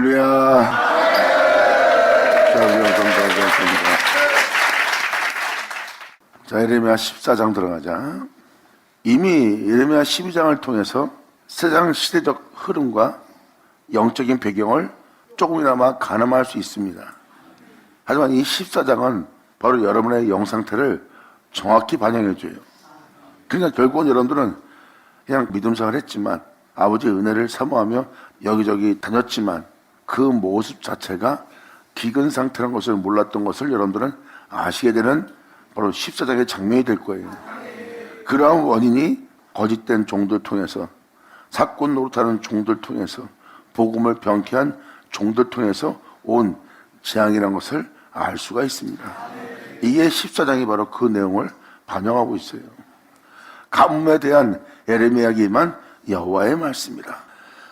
할렐루야. 자, 예레미야 14장 들어가자. 이미 예레미야 12장을 통해서 세상 시대적 흐름과 영적인 배경을 조금이나마 가늠할 수 있습니다. 하지만 이 14장은 바로 여러분의 영 상태를 정확히 반영해줘요. 그러니까 결국은 여러분들은 그냥 믿음생활을 했지만, 아버지의 은혜를 사모하며 여기저기 다녔지만 그 모습 자체가 기근 상태라는 것을 몰랐던 것을 여러분들은 아시게 되는 바로 14장의 장면이 될 거예요. 그러한 원인이 거짓된 종들 통해서, 사건 노릇하는 종들 통해서, 복음을 병쾌한 종들 통해서 온 재앙이라는 것을 알 수가 있습니다. 이게 14장이 바로 그 내용을 반영하고 있어요. 가뭄에 대한 예레미야기만 여호와의 말씀이라.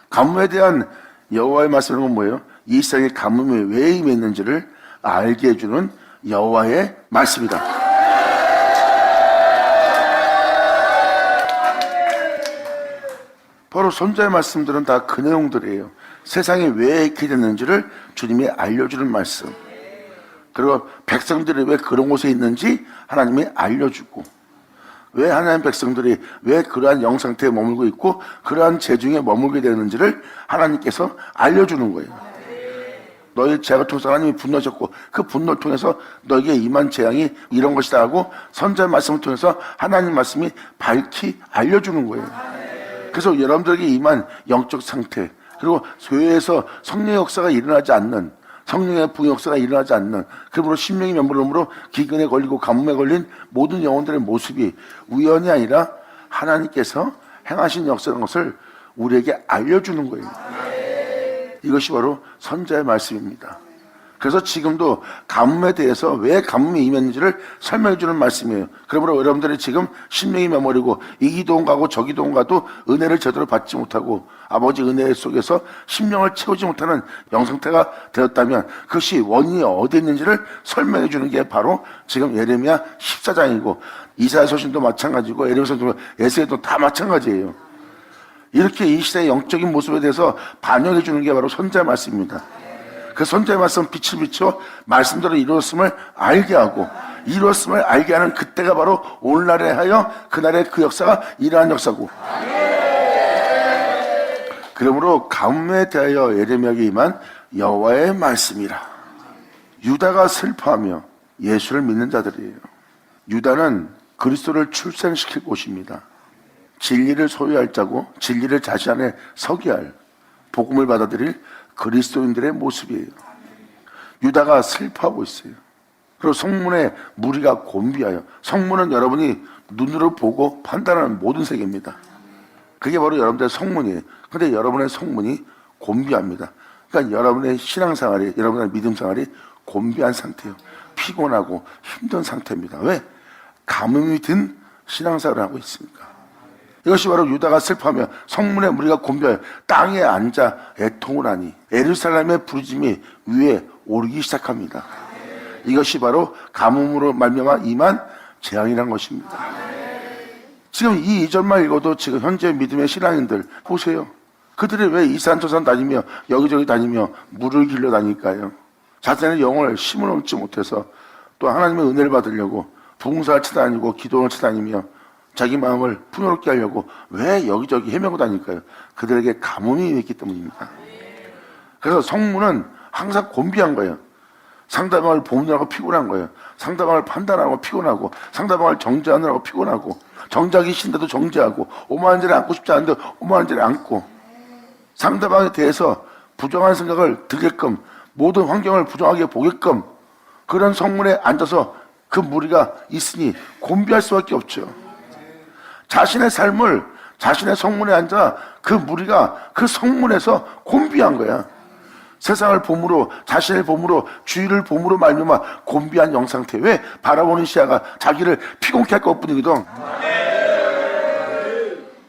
가뭄에 대한 여호와의 말씀은 뭐예요? 이 세상에 가뭄이 왜 임했는지를 알게 해주는 여호와의 말씀이다. 바로 선자의 말씀들은 다 그 내용들이에요. 세상에 왜 이렇게 됐는지를 주님이 알려주는 말씀. 그리고 백성들이 왜 그런 곳에 있는지 하나님이 알려주고, 왜 하나님 백성들이 왜 그러한 영상태에 머물고 있고 그러한 재중에 머물게 되는지를 하나님께서 알려주는 거예요. 너희 재앙을 통해서 하나님이 분노하셨고 그 분노를 통해서 너에게 임한 재앙이 이런 것이다 하고 선자의 말씀을 통해서 하나님 말씀이 밝히 알려주는 거예요. 그래서 여러분들에게 임한 영적 상태, 그리고 교회에서 성령의 역사가 일어나지 않는, 성령의 부역사가 일어나지 않는, 그러므로 심령이 면부름으로 기근에 걸리고 가뭄에 걸린 모든 영혼들의 모습이 우연이 아니라 하나님께서 행하신 역사라는 것을 우리에게 알려주는 거예요. 이것이 바로 선자의 말씀입니다. 그래서 지금도 가뭄에 대해서 왜 가뭄이 임했는지를 설명해 주는 말씀이에요. 그러므로 여러분들이 지금 심령이 메모리고 이 기도원 가고 저 기도원 가도 은혜를 제대로 받지 못하고 아버지 은혜 속에서 심령을 채우지 못하는 영상태가 되었다면 그것이 원인이 어디 있는지를 설명해 주는 게 바로 지금 예레미야 14장이고 이사야 서신도 마찬가지고 예레미야 서신도 에스겔도 다 마찬가지예요. 이렇게 이 시대의 영적인 모습에 대해서 반영해 주는 게 바로 선자의 말씀입니다. 그 선자의 말씀 빛을 비춰 말씀대로 이루었음을 알게 하고, 이루었음을 알게 하는 그때가 바로 오늘날에 하여 그날의 그 역사가 이러한 역사고. 그러므로 가뭄에 대하여 예레미야에게 임한 여호와의 말씀이라. 유다가 슬퍼하며 예수를 믿는 자들이에요. 유다는 그리스도를 출생시킬 곳입니다. 진리를 소유할 자고 진리를 자신 안에 서게 할, 복음을 받아들일 그리스도인들의 모습이에요. 유다가 슬퍼하고 있어요. 그리고 성문에 무리가 곤비하여, 성문은 여러분이 눈으로 보고 판단하는 모든 세계입니다. 그게 바로 여러분들의 성문이에요. 근데 여러분의 성문이 곤비합니다. 그러니까 여러분의 신앙생활이, 여러분의 믿음생활이 곤비한 상태예요. 피곤하고 힘든 상태입니다. 왜? 가뭄이 든 신앙생활을 하고 있으니까. 이것이 바로 유다가 슬퍼하며 성문에 무리가 곤비하여 땅에 앉아 애통을 하니 예루살렘의 부르짐이 위에 오르기 시작합니다. 이것이 바로 가뭄으로 말미암아 임한 재앙이란 것입니다. 지금 이 2절만 읽어도 지금 현재 믿음의 신앙인들 보세요. 그들이 왜 이산저산 다니며 여기저기 다니며 물을 길러 다닐까요? 자신의 영을 심을 얻지 못해서 또 하나님의 은혜를 받으려고 부흥사를 찾아다니고 기도를 찾아다니며 자기 마음을 풍요롭게 하려고 왜 여기저기 헤매고 다닐까요? 그들에게 가뭄이 있기 때문입니다. 그래서 성문은 항상 곤비한 거예요. 상대방을 보느라고 피곤한 거예요. 상대방을 판단하고 피곤하고, 상대방을 정죄하느라고 피곤하고, 정죄하기 싫은데도 정죄하고, 오만한 자를 안고 싶지 않은데 오만한 자를 안고, 상대방에 대해서 부정한 생각을 들게끔, 모든 환경을 부정하게 보게끔 그런 성문에 앉아서 그 무리가 있으니 곤비할 수밖에 없죠. 자신의 삶을 자신의 성문에 앉아 그 무리가 그 성문에서 곤비한 거야. 세상을 봄으로, 자신의 봄으로, 주의를 봄으로 말미암아 곤비한 영상태. 왜? 바라보는 시야가 자기를 피곤케 할 것뿐이거든.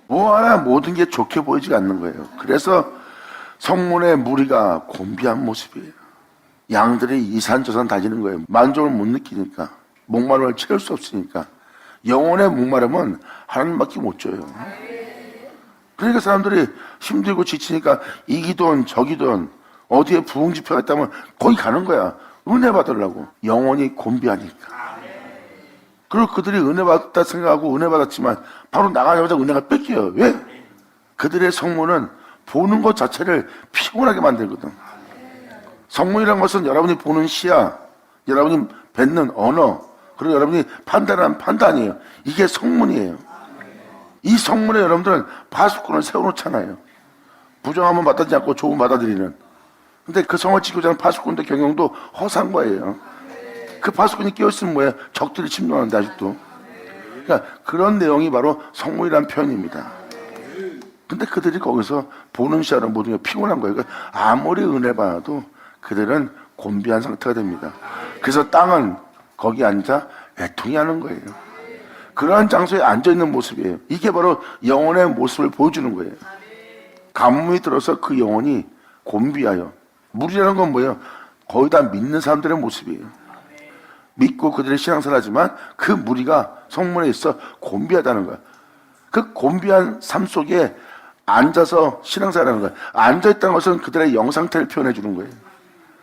뭐 하나 모든 게 좋게 보이지 않는 거예요. 그래서 성문의 무리가 곤비한 모습이에요. 양들이 이산저산 다니는 거예요. 만족을 못 느끼니까, 목마름을 채울 수 없으니까. 영혼의 목마름은 하나님밖에 못 줘요. 그러니까 사람들이 힘들고 지치니까 이 기도원 저 기도원, 어디에 부흥 집회가 있다면 거기 가는 거야. 은혜 받으려고. 영혼이 곤비하니까. 그리고 그들이 은혜 받았다 생각하고 은혜 받았지만 바로 나가자마자 은혜가 뺏겨요. 왜? 그들의 성문은 보는 것 자체를 피곤하게 만들거든. 성문이라는 것은 여러분이 보는 시야, 여러분이 뱉는 언어, 그리고 여러분이 판단하는 판단이에요. 이게 성문이에요. 이 성문에 여러분들은 파수꾼을 세워놓잖아요. 부정하면 받아들이지 않고 좋은 받아들이는. 근데 그 성을 지키고자 하는 파수꾼의 경영도 허사한 거예요. 그 파수꾼이 깨어있으면 뭐예요? 적들이 침노하는데 아직도. 그러니까 그런 내용이 바로 성문이라는 표현입니다. 근데 그들이 거기서 보는 시야로 모든 게 피곤한 거예요. 그러니까 아무리 은혜 받아도 그들은 곤비한 상태가 됩니다. 그래서 땅은 거기 앉아 애통해하는 거예요. 그러한 장소에 앉아있는 모습이에요. 이게 바로 영혼의 모습을 보여주는 거예요. 가뭄이 들어서 그 영혼이 곤비하여. 물이라는 건 뭐예요? 거의 다 믿는 사람들의 모습이에요. 믿고 그들의 신앙생활 하지만 그 무리가 성문에 있어 곤비하다는 거야. 그 곤비한 삶 속에 앉아서 신앙생활하는 거야. 앉아있다는 것은 그들의 영상태를 표현해 주는 거예요.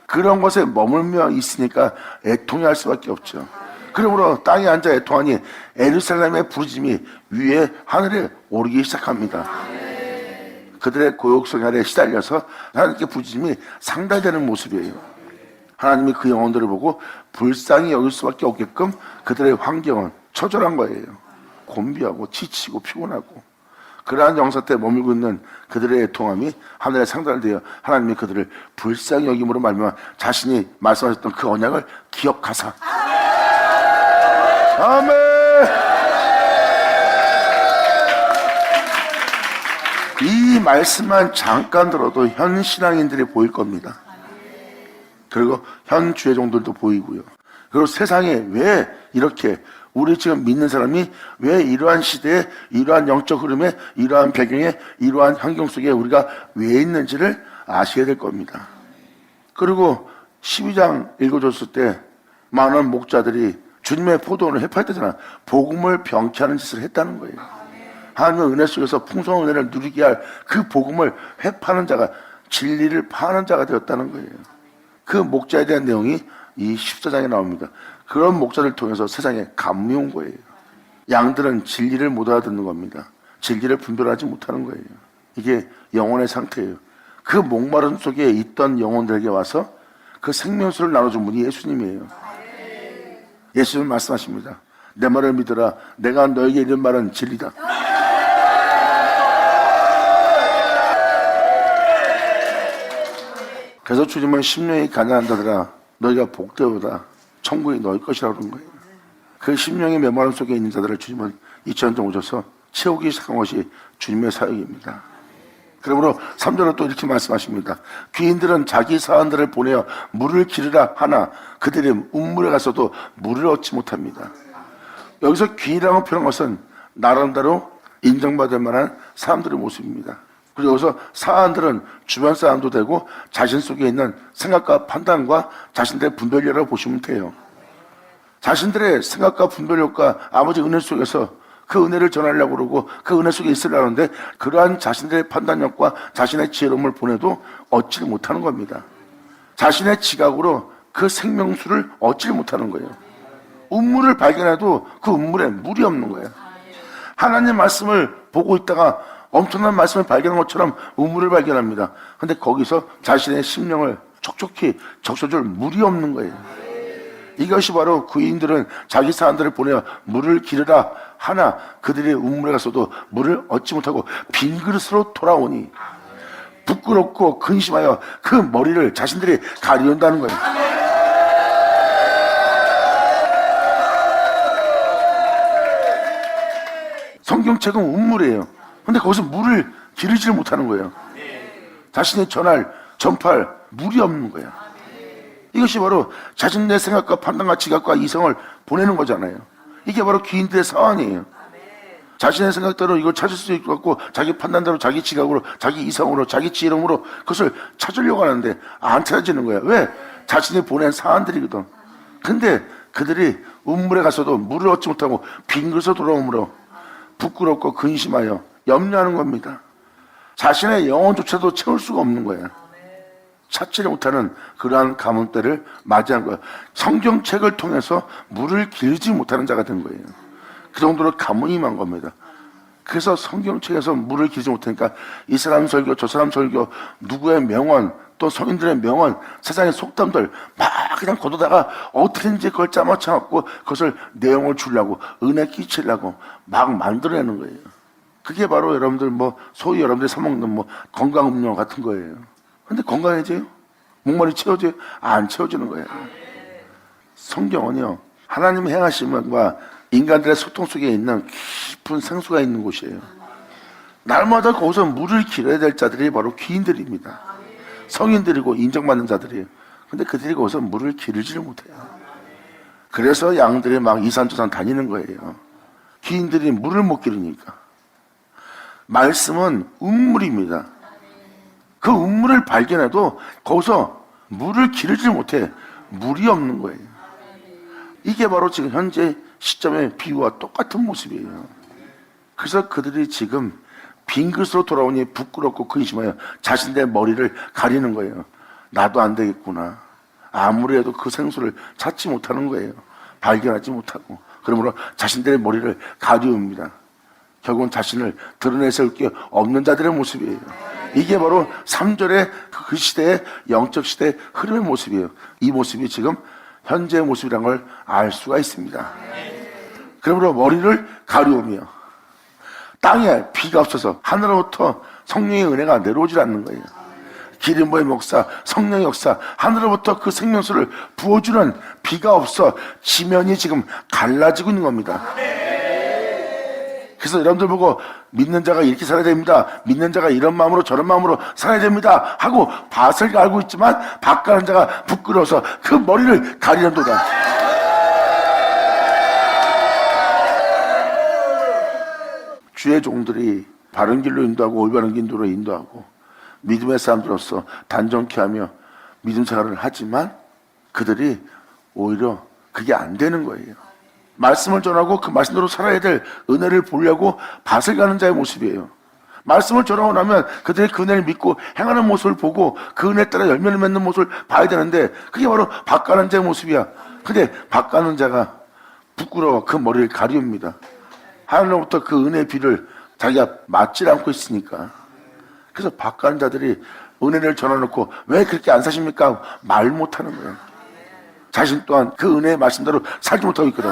그런 것에 머물며 있으니까 애통해할 수밖에 없죠. 그러므로 땅에 앉아 애통하니 예루살렘의 부르짐이 위에 하늘에 오르기 시작합니다. 그들의 고욕성 아래 시달려서 하나님께 부르짐이 상달되는 모습이에요. 하나님이 그 영혼들을 보고 불쌍히 여길 수밖에 없게끔 그들의 환경은 처절한 거예요. 곤비하고 지치고 피곤하고. 그러한 영상태에 머물고 있는 그들의 애통함이 하늘에 상달되어 하나님이 그들을 불쌍히 여김으로 말미암아 자신이 말씀하셨던 그 언약을 기억하사. 아멘. 이 말씀만 잠깐 들어도 현 신앙인들이 보일 겁니다. 그리고 현 주의종들도 보이고요. 그리고 세상에 왜 이렇게 우리 지금 믿는 사람이 왜 이러한 시대에 이러한 영적 흐름에 이러한 배경에 이러한 환경 속에 우리가 왜 있는지를 아셔야 될 겁니다. 그리고 12장 읽어줬을 때 많은 목자들이 주님의 포도원을 회파했다잖아. 복음을 병케하는 짓을 했다는 거예요. 하나님의 은혜 속에서 풍성한 은혜를 누리게 할 그 복음을 회파하는 자가, 진리를 파하는 자가 되었다는 거예요. 그 목자에 대한 내용이 이 14장에 나옵니다. 그런 목자를 통해서 세상에 가뭄이 온 거예요. 양들은 진리를 못 알아듣는 겁니다. 진리를 분별하지 못하는 거예요. 이게 영혼의 상태예요. 그 목마름 속에 있던 영혼들에게 와서 그 생명수를 나눠준 분이 예수님이에요. 예수님 말씀하십니다. 내 말을 믿어라. 내가 너에게 이런 말은 진리다. 그래서 주님은 심령이 가난한 자들아 너희가 복되오다. 천국이 너희 것이라고 그런 거예요. 그 심령의 메마름 속에 있는 자들을 주님은 2000년 전 오셔서 채우기 시작한 것이 주님의 사역입니다. 그러므로 3절은 또 이렇게 말씀하십니다. 귀인들은 자기 사원들을 보내어 물을 기르라 하나 그들이 운물에 가서도 물을 얻지 못합니다. 여기서 귀인이라고 표현한 것은 나름대로 인정받을 만한 사람들의 모습입니다. 그리고 여기서 사안들은 주변 사람도 되고 자신 속에 있는 생각과 판단과 자신들의 분별력이라고 보시면 돼요. 자신들의 생각과 분별력과 아버지 은혜 속에서 그 은혜를 전하려고 그러고 그 은혜 속에 있으려고 하는데 그러한 자신들의 판단력과 자신의 지혜로움을 보내도 얻지를 못하는 겁니다. 자신의 지각으로 그 생명수를 얻지를 못하는 거예요. 운물을 발견해도 그 운물에 물이 없는 거예요. 하나님 말씀을 보고 있다가 엄청난 말씀을 발견한 것처럼 우물을 발견합니다. 근데 거기서 자신의 심령을 촉촉히 적셔줄 물이 없는 거예요. 이것이 바로 귀인들은 자기 사람들을 보내어 물을 기르라 하나 그들이 우물에 가서도 물을 얻지 못하고 빈 그릇으로 돌아오니 부끄럽고 근심하여 그 머리를 자신들이 가리운다는 거예요. 성경책은 우물이에요. 근데 거기서 물을 기르지를 못하는 거예요. 자신의 전할 물이 없는 거예요. 이것이 바로 자신의 생각과 판단과 지각과 이성을 보내는 거잖아요. 이게 바로 귀인들의 사안이에요. 자신의 생각대로 이걸 찾을 수 있을 것 같고 자기 판단대로 자기 지각으로 자기 이성으로 자기 지혜로움으로 그것을 찾으려고 하는데 안 찾아지는 거야. 왜? 자신이 보낸 사안들이거든. 근데 그들이 운물에 가서도 물을 얻지 못하고 빈 그릇으로 돌아오므로 부끄럽고 근심하여 염려하는 겁니다. 자신의 영혼조차도 채울 수가 없는 거예요. 찾지를 못하는 그러한 가뭄 때를 맞이한 거예요. 성경책을 통해서 물을 길지 못하는 자가 된 거예요. 그 정도로 가뭄이 임한 겁니다. 그래서 성경책에서 물을 길지 못하니까 이 사람 설교, 저 사람 설교, 누구의 명언, 또 성인들의 명언, 세상의 속담들 막 그냥 걷어다가 어떻게든지 그걸 짜맞춰갖고 그것을 내용을 주려고, 은혜 끼치려고 막 만들어내는 거예요. 그게 바로 여러분들 소위 여러분들이 사먹는 건강음료 같은 거예요. 근데 건강해져요? 목말이 채워져요? 안 채워지는 거예요. 성경은요, 하나님의 행하심과 인간들의 소통 속에 있는 깊은 생수가 있는 곳이에요. 날마다 거기서 물을 길어야 될 자들이 바로 귀인들입니다. 성인들이고 인정받는 자들이에요. 근데 그들이 거기서 물을 기르지를 못해요. 그래서 양들이 막 이산저산 다니는 거예요. 귀인들이 물을 못 기르니까. 말씀은 운물입니다. 그 운물을 발견해도 거기서 물을 기르지 못해. 물이 없는 거예요. 이게 바로 지금 현재 시점의 비유와 똑같은 모습이에요. 그래서 그들이 지금 빈 그릇으로 돌아오니 부끄럽고 근심하여 자신의 머리를 가리는 거예요. 나도 안 되겠구나. 아무리 해도 그 생수를 찾지 못하는 거예요. 발견하지 못하고. 그러므로 자신들의 머리를 가리웁니다. 결국은 자신을 드러내 세울 게 없는 자들의 모습이에요. 이게 바로 3절의 그 시대의 영적 시대의 흐름의 모습이에요. 이 모습이 지금 현재의 모습이라는 걸 알 수가 있습니다. 그러므로 머리를 가리우며 땅에 비가 없어서 하늘로부터 성령의 은혜가 내려오질 않는 거예요. 기름부의 목사, 성령의 역사, 하늘로부터 그 생명수를 부어주는 비가 없어 지면이 지금 갈라지고 있는 겁니다. 그래서 여러분들 보고 믿는 자가 이렇게 살아야 됩니다. 믿는 자가 이런 마음으로 저런 마음으로 살아야 됩니다. 하고 밭을 알고 있지만 밭 가는 자가 부끄러워서 그 머리를 가리는도다. 주의 종들이 바른 길로 인도하고 올바른 길로 인도하고 믿음의 사람들로서 단정케 하며 믿음 생활을 하지만 그들이 오히려 그게 안 되는 거예요. 말씀을 전하고 그 말씀대로 살아야 될 은혜를 보려고 밭을 가는 자의 모습이에요. 말씀을 전하고 나면 그들이 그 은혜를 믿고 행하는 모습을 보고 그 은혜에 따라 열매를 맺는 모습을 봐야 되는데 그게 바로 밭 가는 자의 모습이야. 근데 밭 가는 자가 부끄러워 그 머리를 가리웁니다. 하늘로부터 그 은혜의 비를 자기가 맞질 않고 있으니까. 그래서 밭 가는 자들이 은혜를 전해놓고 왜 그렇게 안 사십니까? 말 못하는 거예요. 자신 또한 그 은혜의 말씀대로 살지 못하고 있거든.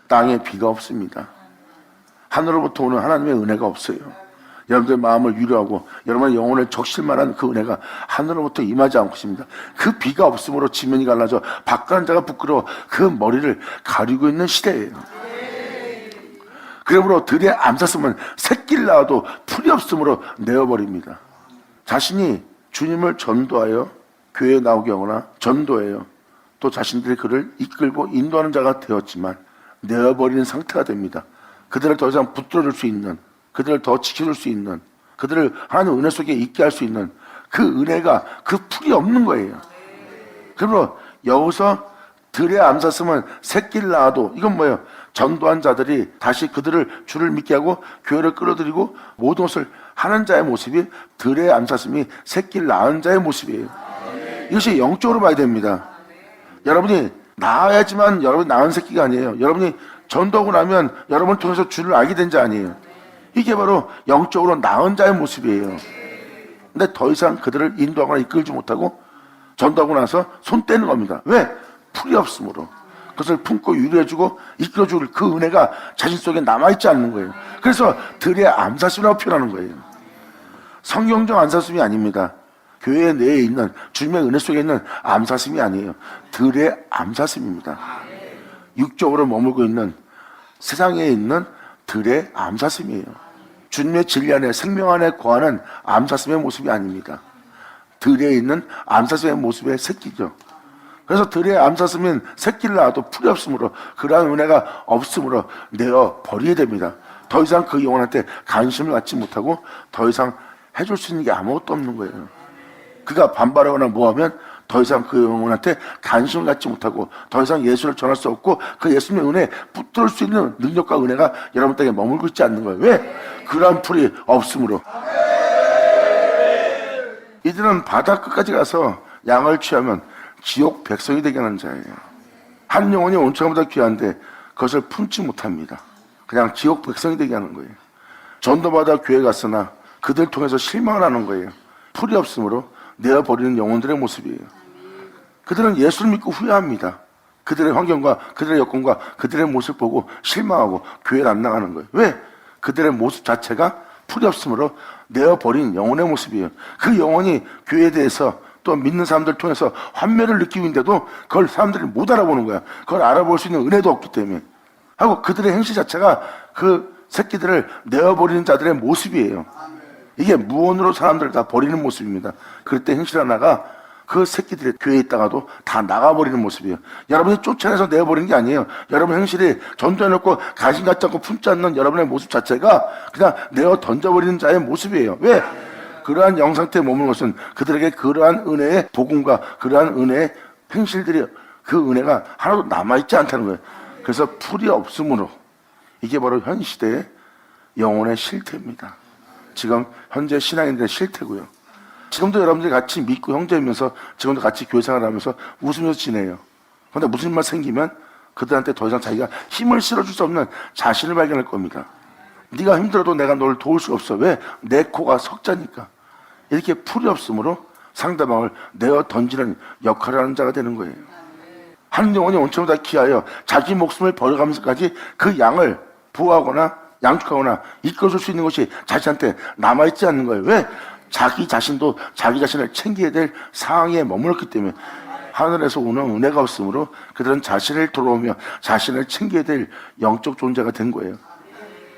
땅에 비가 없습니다. 하늘로부터 오는 하나님의 은혜가 없어요. 여러분들의 마음을 위로하고 여러분의 영혼을 적실만한 그 은혜가 하늘로부터 임하지 않고 있습니다. 그 비가 없으므로 지면이 갈라져 밭 가는 자가 부끄러워 그 머리를 가리고 있는 시대예요. 그러므로 들에 암쌌으면 새끼를 낳아도 풀이 없으므로 내어버립니다. 자신이 주님을 전도하여 교회에 나오게 하거나 전도해요. 또 자신들이 그를 이끌고 인도하는 자가 되었지만 내어버리는 상태가 됩니다. 그들을 더 이상 붙들어줄 수 있는, 그들을 더 지켜줄 수 있는, 그들을 하나님 은혜 속에 있게 할 수 있는 그 은혜가 그 풀이 없는 거예요. 그러므로 여기서 들에 암쌌으면 새끼를 낳아도 이건 뭐예요? 전도한 자들이 다시 그들을 주를 믿게 하고 교회를 끌어들이고 모든 것을 하는 자의 모습이 들에 암쌌음이 새끼를 낳은 자의 모습이에요. 이것이 영적으로 봐야 됩니다. 여러분이 낳아야지만 여러분이 낳은 새끼가 아니에요. 여러분이 전도하고 나면 여러분을 통해서 주를 알게 된 자 아니에요. 이게 바로 영적으로 낳은 자의 모습이에요. 근데 더 이상 그들을 인도하거나 이끌지 못하고 전도하고 나서 손 떼는 겁니다. 왜? 풀이 없으므로. 그것을 품고 유리해주고 이끌어줄 그 은혜가 자신 속에 남아있지 않는 거예요. 그래서 들의 암사슴이라고 표현하는 거예요. 성경적 암사슴이 아닙니다. 교회 내에 있는 주님의 은혜 속에 있는 암사슴이 아니에요. 들의 암사슴입니다. 육적으로 머물고 있는 세상에 있는 들의 암사슴이에요. 주님의 진리 안에 생명 안에 거하는 암사슴의 모습이 아닙니다. 들에 있는 암사슴의 모습의 새끼죠. 그래서 들의 암사슴은 새끼를 낳아도 풀이 없으므로 그러한 은혜가 없으므로 내어 버리게 됩니다. 더 이상 그 영혼한테 관심을 갖지 못하고 더 이상 해줄 수 있는 게 아무것도 없는 거예요. 그가 반발하거나 뭐하면 더 이상 그 영혼한테 관심을 갖지 못하고 더 이상 예수를 전할 수 없고 그 예수님의 은혜에 붙들을 수 있는 능력과 은혜가 여러분 땅에 머물고 있지 않는 거예요. 왜? 그러한 풀이 없으므로. 이들은 바다 끝까지 가서 양을 취하면 지옥 백성이 되게 하는 자예요. 한 영혼이 온천보다 귀한데 그것을 품지 못합니다. 그냥 지옥 백성이 되게 하는 거예요. 전도받아 교회 갔으나 그들 통해서 실망을 하는 거예요. 풀이 없으므로 내어버리는 영혼들의 모습이에요. 그들은 예수를 믿고 후회합니다. 그들의 환경과 그들의 여건과 그들의 모습 보고 실망하고 교회를 안 나가는 거예요. 왜? 그들의 모습 자체가 풀이 없으므로 내어버린 영혼의 모습이에요. 그 영혼이 교회에 대해서 또 믿는 사람들 통해서 환멸을 느끼고 있는데도 그걸 사람들이 못 알아보는 거야. 그걸 알아볼 수 있는 은혜도 없기 때문에. 하고 그들의 행실 자체가 그 새끼들을 내어버리는 자들의 모습이에요. 이게 무언으로 사람들을 다 버리는 모습입니다. 그럴 때 행실 하나가 그 새끼들이 교회에 있다가도 다 나가버리는 모습이에요. 여러분이 쫓아내서 내어버리는 게 아니에요. 여러분 행실이 전도해놓고 관심 갖지 않고 품지 않는 여러분의 모습 자체가 그냥 내어 던져버리는 자의 모습이에요. 왜? 그러한 영상태에 머무는 것은 그들에게 그러한 은혜의 복음과 그러한 은혜의 행실들이 그 은혜가 하나도 남아있지 않다는 거예요. 그래서 풀이 없으므로 이게 바로 현 시대의 영혼의 실태입니다. 지금 현재 신앙인들의 실태고요. 지금도 여러분들이 같이 믿고 형제이면서 지금도 같이 교회 생활하면서 웃으면서 지내요. 그런데 무슨 일만 생기면 그들한테 더 이상 자기가 힘을 실어줄 수 없는 자신을 발견할 겁니다. 네가 힘들어도 내가 너를 도울 수 없어. 왜? 내 코가 석자니까. 이렇게 풀이 없으므로 상대방을 내어 던지는 역할을 하는 자가 되는 거예요. 한 영혼이 온천보다 귀하여 자기 목숨을 버려가면서까지 그 양을 보호하거나 양축하거나 이끌어줄 수 있는 것이 자신한테 남아있지 않는 거예요. 왜? 자기 자신도 자기 자신을 챙겨야 될 상황에 머물렀기 때문에. 하늘에서 오는 은혜가 없으므로 그들은 자신을 돌아오며 자신을 챙겨야 될 영적 존재가 된 거예요.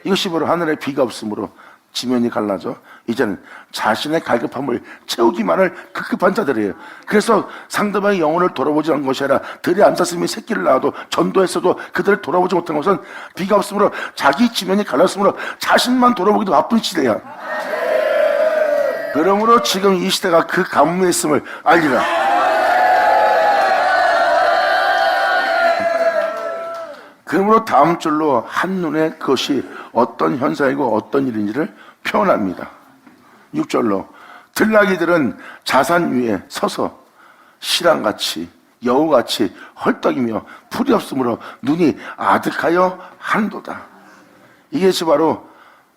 이것이 바로 하늘의 비가 없으므로 지면이 갈라져 이제는 자신의 갈급함을 채우기만을 급급한 자들이에요. 그래서 상대방의 영혼을 돌아보지 않은 것이 아니라 들에 암사슴이 새끼를 낳아도 전도했어도 그들을 돌아보지 못한 것은 비가 없으므로 자기 지면이 갈랐으므로 자신만 돌아보기도 바쁜 시대야. 그러므로 지금 이 시대가 그 가뭄에 있음을 알리라. 그러므로 다음 줄로 한눈에 그것이 어떤 현상이고 어떤 일인지를 표현합니다. 6절로 들나귀들은 자산 위에 서서 실랑같이 여우같이 헐떡이며 풀이 없으므로 눈이 아득하여 한도다. 이것이 바로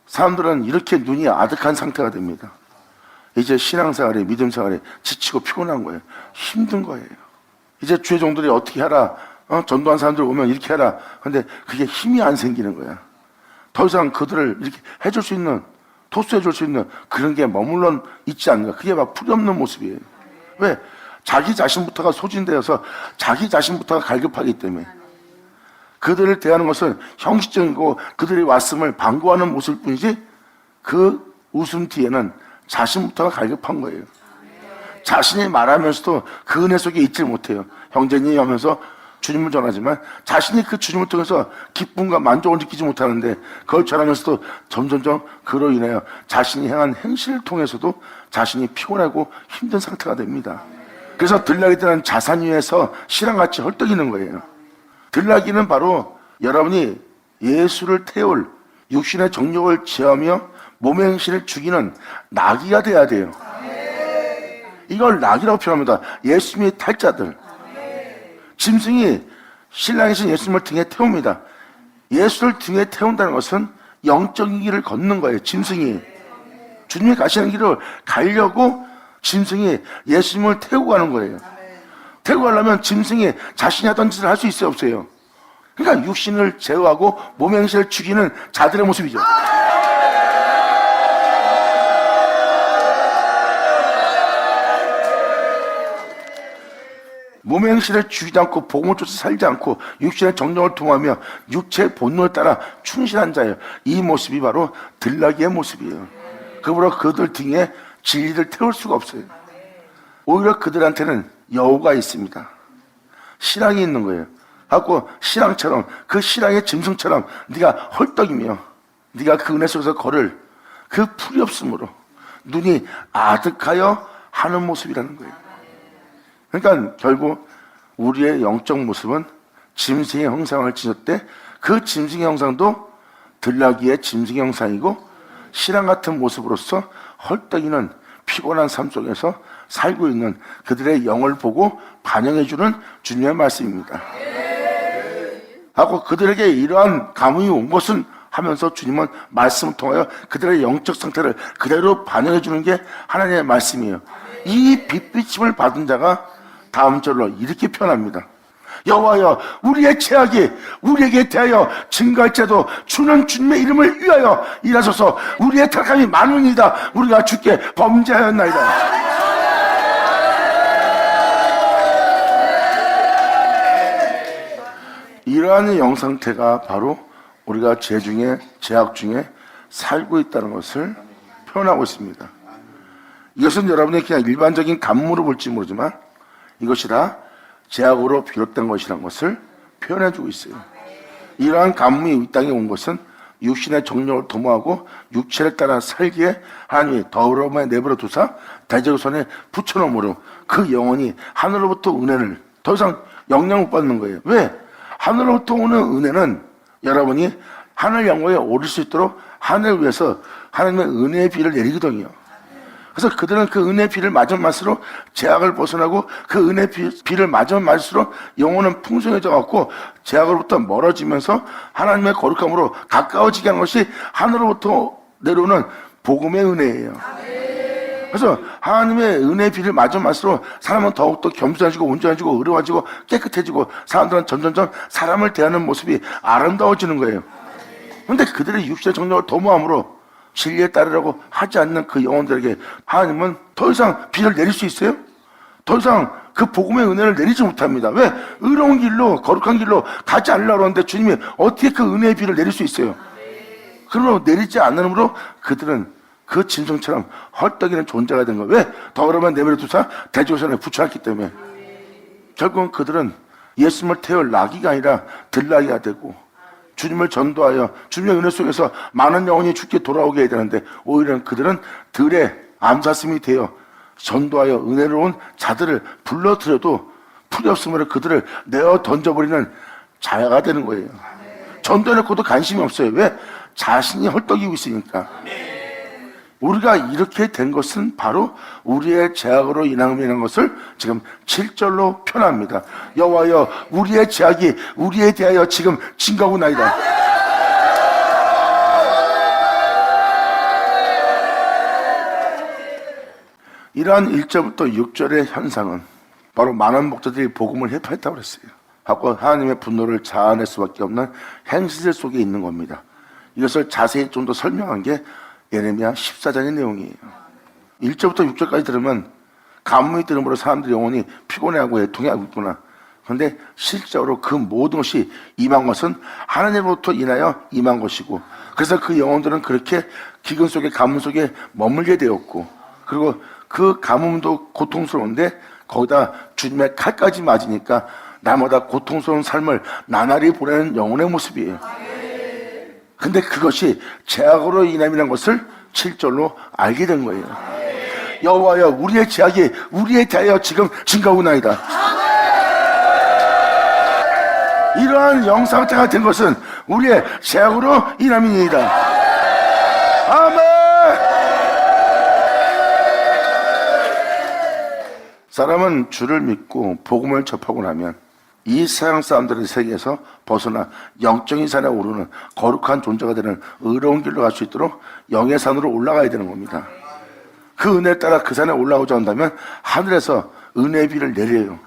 사람들은 이렇게 눈이 아득한 상태가 됩니다. 이제 신앙생활에 믿음 생활에 지치고 피곤한 거예요. 힘든 거예요. 이제 주의 종들이 어떻게 하라, 전도한 사람들 오면 이렇게 해라. 근데 그게 힘이 안 생기는 거야. 더 이상 그들을 이렇게 해줄 수 있는, 토스해줄 수 있는 그런 게 머물러 있지 않는 거야. 그게 막 풀이 없는 모습이에요. 왜? 자기 자신부터가 소진되어서 자기 자신부터가 갈급하기 때문에. 그들을 대하는 것은 형식적이고 그들이 왔음을 반가워하는 모습일 뿐이지 그 웃음 뒤에는 자신부터가 갈급한 거예요. 자신이 말하면서도 그 은혜 속에 있질 못해요. 형제님 하면서 주님을 전하지만 자신이 그 주님을 통해서 기쁨과 만족을 느끼지 못하는데 그걸 전하면서도 점점점 그로 인하여 자신이 행한 행실을 통해서도 자신이 피곤하고 힘든 상태가 됩니다. 그래서 들나귀들은 자산 위에서 실랑같이 헐떡이는 거예요. 들나귀는 바로 여러분이 예수를 태울 육신의 정욕을 제하며 몸의 행실을 죽이는 나귀가 돼야 돼요. 이걸 나귀라고 표현합니다. 예수님이 탈 자들. 짐승이 신랑이신 예수님을 등에 태웁니다. 예수를 등에 태운다는 것은 영적인 길을 걷는 거예요. 짐승이 주님이 가시는 길을 가려고 짐승이 예수님을 태우고 가는 거예요. 태우고 가려면 짐승이 자신이 하던 짓을 할 수 있어요, 없어요? 그러니까 육신을 제어하고 몸의 행실을 죽이는 자들의 모습이죠. 몸의 행실을 죽이지 않고 복음을 쫓아 살지 않고 육신의 정령을 통하며 육체의 본능을 따라 충실한 자예요. 이 모습이 바로 들나귀의 모습이에요. 그러므로 그들 등에 진리를 태울 수가 없어요. 오히려 그들한테는 여우가 있습니다. 실랑이 있는 거예요. 하고 실랑처럼 그 실랑의 짐승처럼 네가 헐떡이며 네가 그 은혜 속에서 걸을 그 풀이 없으므로 눈이 아득하여 하는 모습이라는 거예요. 그러니까 결국 우리의 영적 모습은 짐승의 형상을 지녔대. 그 짐승의 형상도 들나귀의 짐승의 형상이고 신랑 같은 모습으로서 헐떡이는 피곤한 삶 속에서 살고 있는 그들의 영을 보고 반영해주는 주님의 말씀입니다. 하고 그들에게 이러한 감흥이 온 것은 하면서 주님은 말씀을 통하여 그들의 영적 상태를 그대로 반영해주는 게 하나님의 말씀이에요. 이 빛비침을 받은 자가 다음 절로 이렇게 표현합니다. 여호와여, 우리의 죄악이 우리에게 대하여 증거할지라도 주는 주님의 이름을 위하여 일하소서. 우리의 타락함이 많으니이다. 우리가 주께 범죄하였나이다. 이러한 영상태가 바로 우리가 죄 중에, 죄악 중에 살고 있다는 것을 표현하고 있습니다. 이것은 여러분이 그냥 일반적인 감무로 볼지 모르지만 이것이 다 죄악으로 비롯된 것이라는 것을 표현해주고 있어요. 이러한 감문이 이 땅에 온 것은 육신의 정욕을 도모하고 육체를 따라 살기에 하나님이 더러움에 내버려 두사 대적선에 붙여놓으므로 그 영혼이 하늘로부터 은혜를 더 이상 영향 못 받는 거예요. 왜? 하늘로부터 오는 은혜는 여러분이 하늘 영광에 오를 수 있도록 하늘을 위해서 하나님의 은혜의 비를 내리거든요. 그래서 그들은 그 은혜의 비를 맞으면 맞을수록 죄악을 벗어나고 그 은혜의 비를 맞으면 맞을수록 영혼은 풍성해져 갖고 죄악으로부터 멀어지면서 하나님의 거룩함으로 가까워지게 하는 것이 하늘로부터 내려오는 복음의 은혜예요. 그래서 하나님의 은혜의 비를 맞으면 맞을수록 사람은 더욱더 겸손해지고 온전해지고 의로워지고 깨끗해지고 사람들은 점점점 사람을 대하는 모습이 아름다워지는 거예요. 그런데 그들의 육신의 정욕을 도모함으로 진리에 따르라고 하지 않는 그 영혼들에게 하나님은 더 이상 비를 내릴 수 있어요? 더 이상 그 복음의 은혜를 내리지 못합니다. 왜? 의로운 길로 거룩한 길로 가지 않으려고 하는데 주님이 어떻게 그 은혜의 비를 내릴 수 있어요? 그러므로 내리지 않으므로 그들은 그 짐승처럼 헐떡이는 존재가 된 거예요. 왜? 더러면 내버려 두사 대조선에 붙여놨기 때문에. 결국은 그들은 예수님을 태울 나귀가 아니라 들나귀가 되고 주님을 전도하여 주님의 은혜 속에서 많은 영혼이 주께 돌아오게 해야 되는데 오히려 그들은 들의 암사슴이 되어 전도하여 은혜로운 자들을 불러들여도 풀이 없으므로 그들을 내어 던져버리는 자야가 되는 거예요. 전도해놓고도 관심이 없어요. 왜? 자신이 헐떡이고 있으니까. 우리가 이렇게 된 것은 바로 우리의 죄악으로 인한 것을 지금 7절로 표현합니다. 여호와여, 우리의 죄악이 우리에 대하여 지금 증거하고 나이다. 이러한 1절부터 6절의 현상은 바로 많은 목자들이 복음을 회파했다고 그랬어요. 하고 하나님의 분노를 자아낼 수밖에 없는 행실들 속에 있는 겁니다. 이것을 자세히 좀 더 설명한 게 예레미야 14장의 내용이에요. 1절부터 6절까지 들으면 가뭄이 들음으로 사람들의 영혼이 피곤해하고 애통해하고 있구나. 그런데 실제로 그 모든 것이 임한 것은 하나님으로부터 인하여 임한 것이고, 그래서 그 영혼들은 그렇게 기근 속에 가뭄 속에 머물게 되었고, 그리고 그 가뭄도 고통스러운데 거기다 주님의 칼까지 맞으니까 날마다 고통스러운 삶을 나날이 보내는 영혼의 모습이에요. 근데 그것이 죄악으로 인함이라는 것을 7절로 알게 된 거예요. 여호와여, 우리의 죄악이 우리에 대하여 지금 증거하고 나이다. 이러한 영상태가 된 것은 우리의 죄악으로 인함이니이다. 아멘. 사람은 주를 믿고 복음을 접하고 나면 이 세상 사람들의 세계에서 벗어나 영적인 산에 오르는 거룩한 존재가 되는 의로운 길로 갈 수 있도록 영의 산으로 올라가야 되는 겁니다. 그 은혜에 따라 그 산에 올라오자 한다면 하늘에서 은혜의 비를 내려요.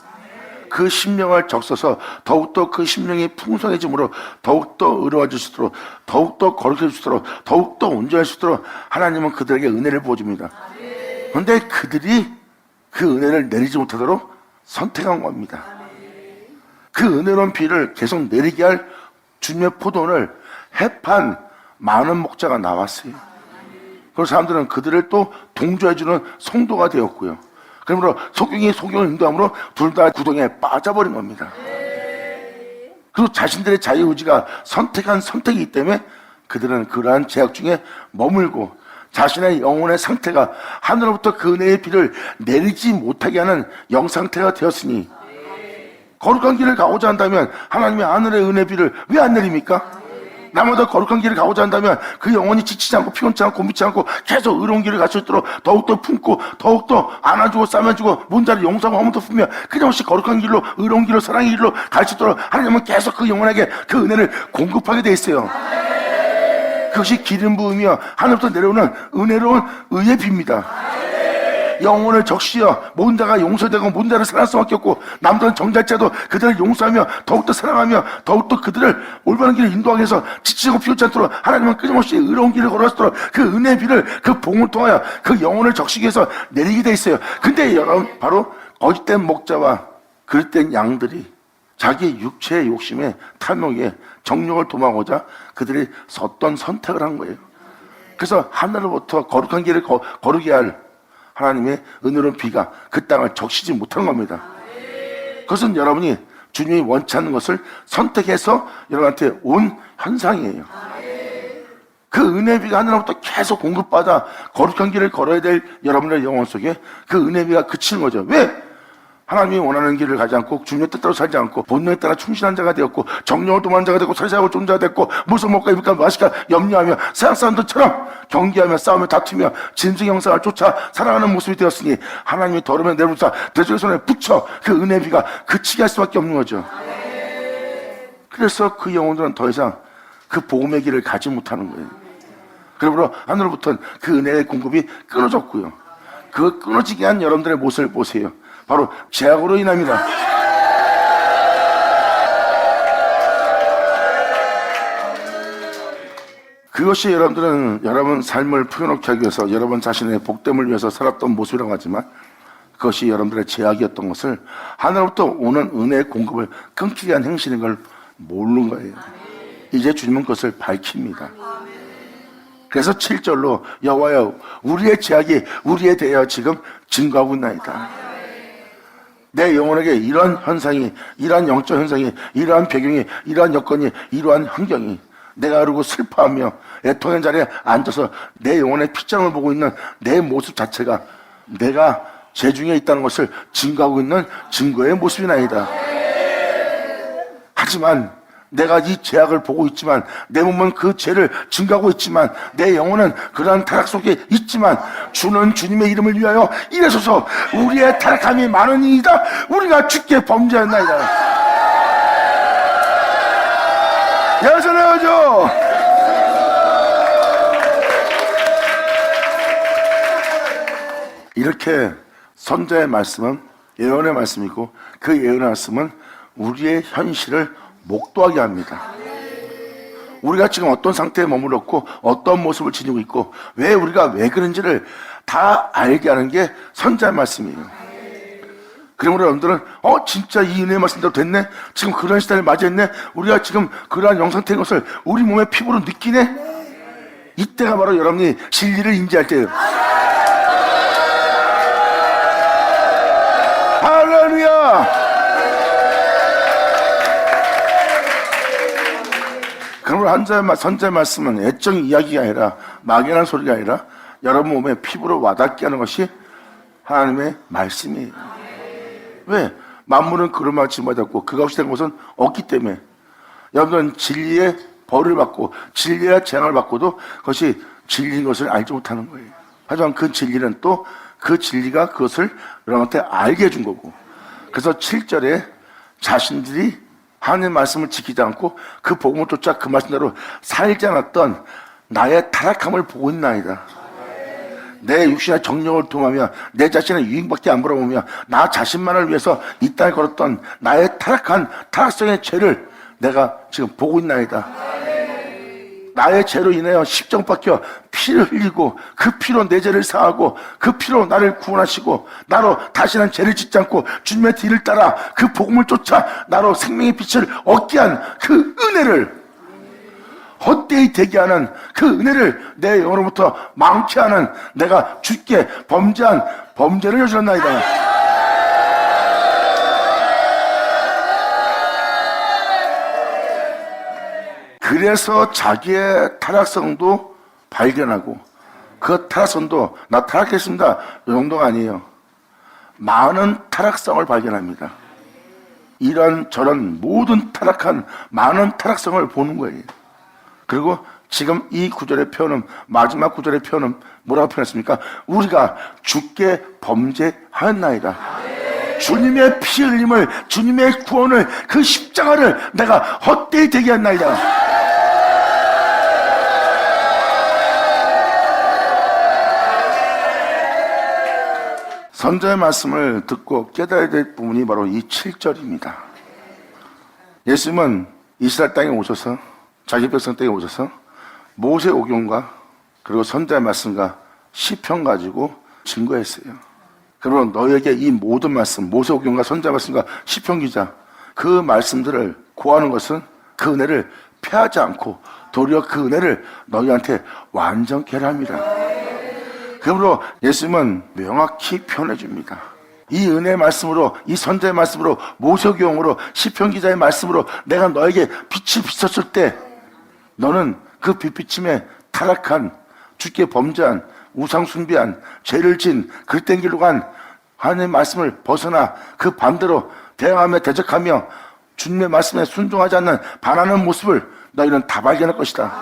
그 심령을 적셔서 더욱더 그 심령이 풍성해짐으로 더욱더 의로워질 수 있도록, 더욱더 거룩해질 수 있도록, 더욱더 온전할 수 있도록 하나님은 그들에게 은혜를 부어줍니다. 그런데 그들이 그 은혜를 내리지 못하도록 선택한 겁니다. 그 은혜로운 비를 계속 내리게 할 주님의 포도원을 해판 많은 목자가 나왔어요. 그리고 사람들은 그들을 또 동조해주는 성도가 되었고요. 그러므로 속경이 속경을 인도함으로 둘 다 구덩이에 빠져버린 겁니다. 그리고 자신들의 자유의지가 선택한 선택이기 때문에 그들은 그러한 죄악 중에 머물고 자신의 영혼의 상태가 하늘로부터 그 은혜의 비를 내리지 못하게 하는 영상태가 되었으니 거룩한 길을 가고자 한다면 하나님의 하늘의 은혜 비를 왜 안 내립니까? 나마다 거룩한 길을 가고자 한다면 그 영혼이 지치지 않고 피곤치 않고 곤비치 않고 계속 의로운 길을 갈 수 있도록 더욱더 품고 더욱더 안아주고 싸매주고 문자를 용서하고 허물도 품며 끊임없이 거룩한 길로 의로운 길로 사랑의 길로 갈 수 있도록 하나님은 계속 그 영혼에게 그 은혜를 공급하게 돼 있어요. 그것이 기름 부음이며 하늘부터 내려오는 은혜로운 의의 비입니다. 영혼을 적시어 모든 자가 용서되고 모든 자를 사랑할 수밖에 없고 남들은 정잘자도 그들을 용서하며 더욱더 사랑하며 더욱더 그들을 올바른 길을 인도하기 위해서 지치고 피우지 않도록 하나님은 끊임없이 의로운 길을 걸어가도록 그 은혜의 비를 그 봉을 통하여 그 영혼을 적시기 위해서 내리게 돼 있어요. 근데 여러분 바로 거짓된 목자와 그릇된 양들이 자기 육체의 욕심에 탐욕에 정욕을 도모하고자 그들이 어떤 선택을 한 거예요. 그래서 하늘로부터 거룩한 길을 거르게 할 하나님의 은혜로운 비가 그 땅을 적시지 못한 겁니다. 그것은 여러분이 주님이 원치 않는 것을 선택해서 여러분한테 온 현상이에요. 그 은혜의 비가 하늘로부터 계속 공급받아 거룩한 길을 걸어야 될 여러분의 영혼 속에 그 은혜의 비가 그치는 거죠. 왜? 하나님이 원하는 길을 가지 않고 주님의 뜻대로 살지 않고 본능에 따라 충실한 자가 되었고 정령을 도모한 자가 되고 서리사하고 좀 자가 됐고 무슨 먹고 입을까 무엇일까 염려하며 세상 사람들처럼 경계하며 싸우며 다투며 짐승 형상을 쫓아 살아가는 모습이 되었으니 하나님이 더러면 내부터 대적의 손에 붙여 그 은혜의 비가 그치게 할 수밖에 없는 거죠. 그래서 그 영혼들은 더 이상 그 복음의 길을 가지 못하는 거예요. 그러므로 하늘로부터는 그 은혜의 공급이 끊어졌고요. 그 끊어지게 한 여러분들의 모습을 보세요. 바로 죄악으로 인합니다. 그것이 여러분들은 여러분 삶을 표현하기 위해서 여러분 자신의 복됨을 위해서 살았던 모습이라고 하지만 그것이 여러분들의 죄악이었던 것을 하늘로부터 오는 은혜의 공급을 끊기게 위한 행실인 걸 모르는 거예요. 이제 주님은 그것을 밝힙니다. 그래서 7절로 여호와여 우리의 죄악이 우리에 대하여 지금 증거하고 있나이다. 내 영혼에게 이러한 현상이, 이러한 영적 현상이, 이러한 배경이, 이러한 여건이, 이러한 환경이 내가 그러고 슬퍼하며 애통의 자리에 앉아서 내 영혼의 핏장을 보고 있는 내 모습 자체가 내가 죄 중에 있다는 것을 증거하고 있는 증거의 모습이나이다. 하지만 내가 이 죄악을 보고 있지만 내 몸은 그 죄를 증거하고 있지만 내 영혼은 그러한 타락 속에 있지만 주는 주님의 이름을 위하여 이래소서 우리의 타락함이 많으니이다. 우리가 주께 범죄했나이다. 여전해야죠. 이렇게 선자의 말씀은 예언의 말씀이고 그 예언의 말씀은 우리의 현실을 목도하게 합니다. 우리가 지금 어떤 상태에 머물렀고 어떤 모습을 지니고 있고 왜 우리가 왜 그런지를 다 알게 하는 게 선자의 말씀이에요. 그러므로 여러분들은 진짜 이 은혜의 말씀대로 됐네? 지금 그런 시대를 맞이했네? 우리가 지금 그러한 영상태인 것을 우리 몸의 피부로 느끼네? 이때가 바로 여러분이 진리를 인지할 때예요. 할렐루야! 그러므로 선자의 말씀은 애정의 이야기가 아니라 막연한 소리가 아니라 여러분 몸에 피부로 와닿게 하는 것이 하나님의 말씀이에요. 왜? 만물은 그릇만 짓맞았고 그가 없이 된 것은 없기 때문에 여러분은 진리의 벌을 받고 진리의 재앙을 받고도 그것이 진리인 것을 알지 못하는 거예요. 하지만 그 진리는 또 그 진리가 그것을 여러분한테 알게 해준 거고 그래서 7절에 자신들이 하나님의 말씀을 지키지 않고 그 복음을 쫓아 그 말씀대로 살지 않았던 나의 타락함을 보고 있나이다. 내 육신의 정력을 도모하며 내 자신의 유익밖에 안 바라보며 나 자신만을 위해서 이 땅에 걸었던 나의 타락한 타락성의 죄를 내가 지금 보고 있나이다. 나의 죄로 인하여 십자가 박혀 피를 흘리고 그 피로 내 죄를 사하고 그 피로 나를 구원하시고 나로 다시는 죄를 짓지 않고 주님의 뒤를 따라 그 복음을 쫓아 나로 생명의 빛을 얻게 한 그 은혜를 헛되이 되게 하는 그 은혜를 내 영으로부터 망케 하는 내가 주께 범죄한 범죄를 저질렀나이다. 그래서 자기의 타락성도 발견하고 그 타락성도 나 타락했습니다 이 정도가 아니에요. 많은 타락성을 발견합니다. 이런 저런 모든 타락한 많은 타락성을 보는 거예요. 그리고 지금 이 구절의 표현은, 마지막 구절의 표현은 뭐라고 표현했습니까? 우리가 주께 범죄하였나이다. 주님의 피 흘림을, 주님의 구원을, 그 십자가를 내가 헛되이 되게 했나이다. 선자의 말씀을 듣고 깨달아야 될 부분이 바로 이 7절입니다. 예수님은 이스라엘 땅에 오셔서, 자기 백성 땅에 오셔서 모세 오경과 그리고 선자의 말씀과 시편 가지고 증거했어요. 그러므로 너에게 이 모든 말씀, 모세 오경과 선자의 말씀과 시편 기자, 그 말씀들을 구하는 것은 그 은혜를 패하지 않고 도리어 그 은혜를 너희한테 완전케 하려 합니다. 그러므로 예수님은 명확히 표현해 줍니다. 이 은혜의 말씀으로, 이 선자의 말씀으로, 모세오경으로, 시편 기자의 말씀으로 내가 너에게 빛을 비췄을 때 너는 그 빛비침에 타락한, 주께 범죄한, 우상 숭배한, 죄를 진, 그릇된 길로 간 하나님의 말씀을 벗어나 그 반대로 대항하며 대적하며 주님의 말씀에 순종하지 않는 반하는 모습을 너희는 다 발견할 것이다.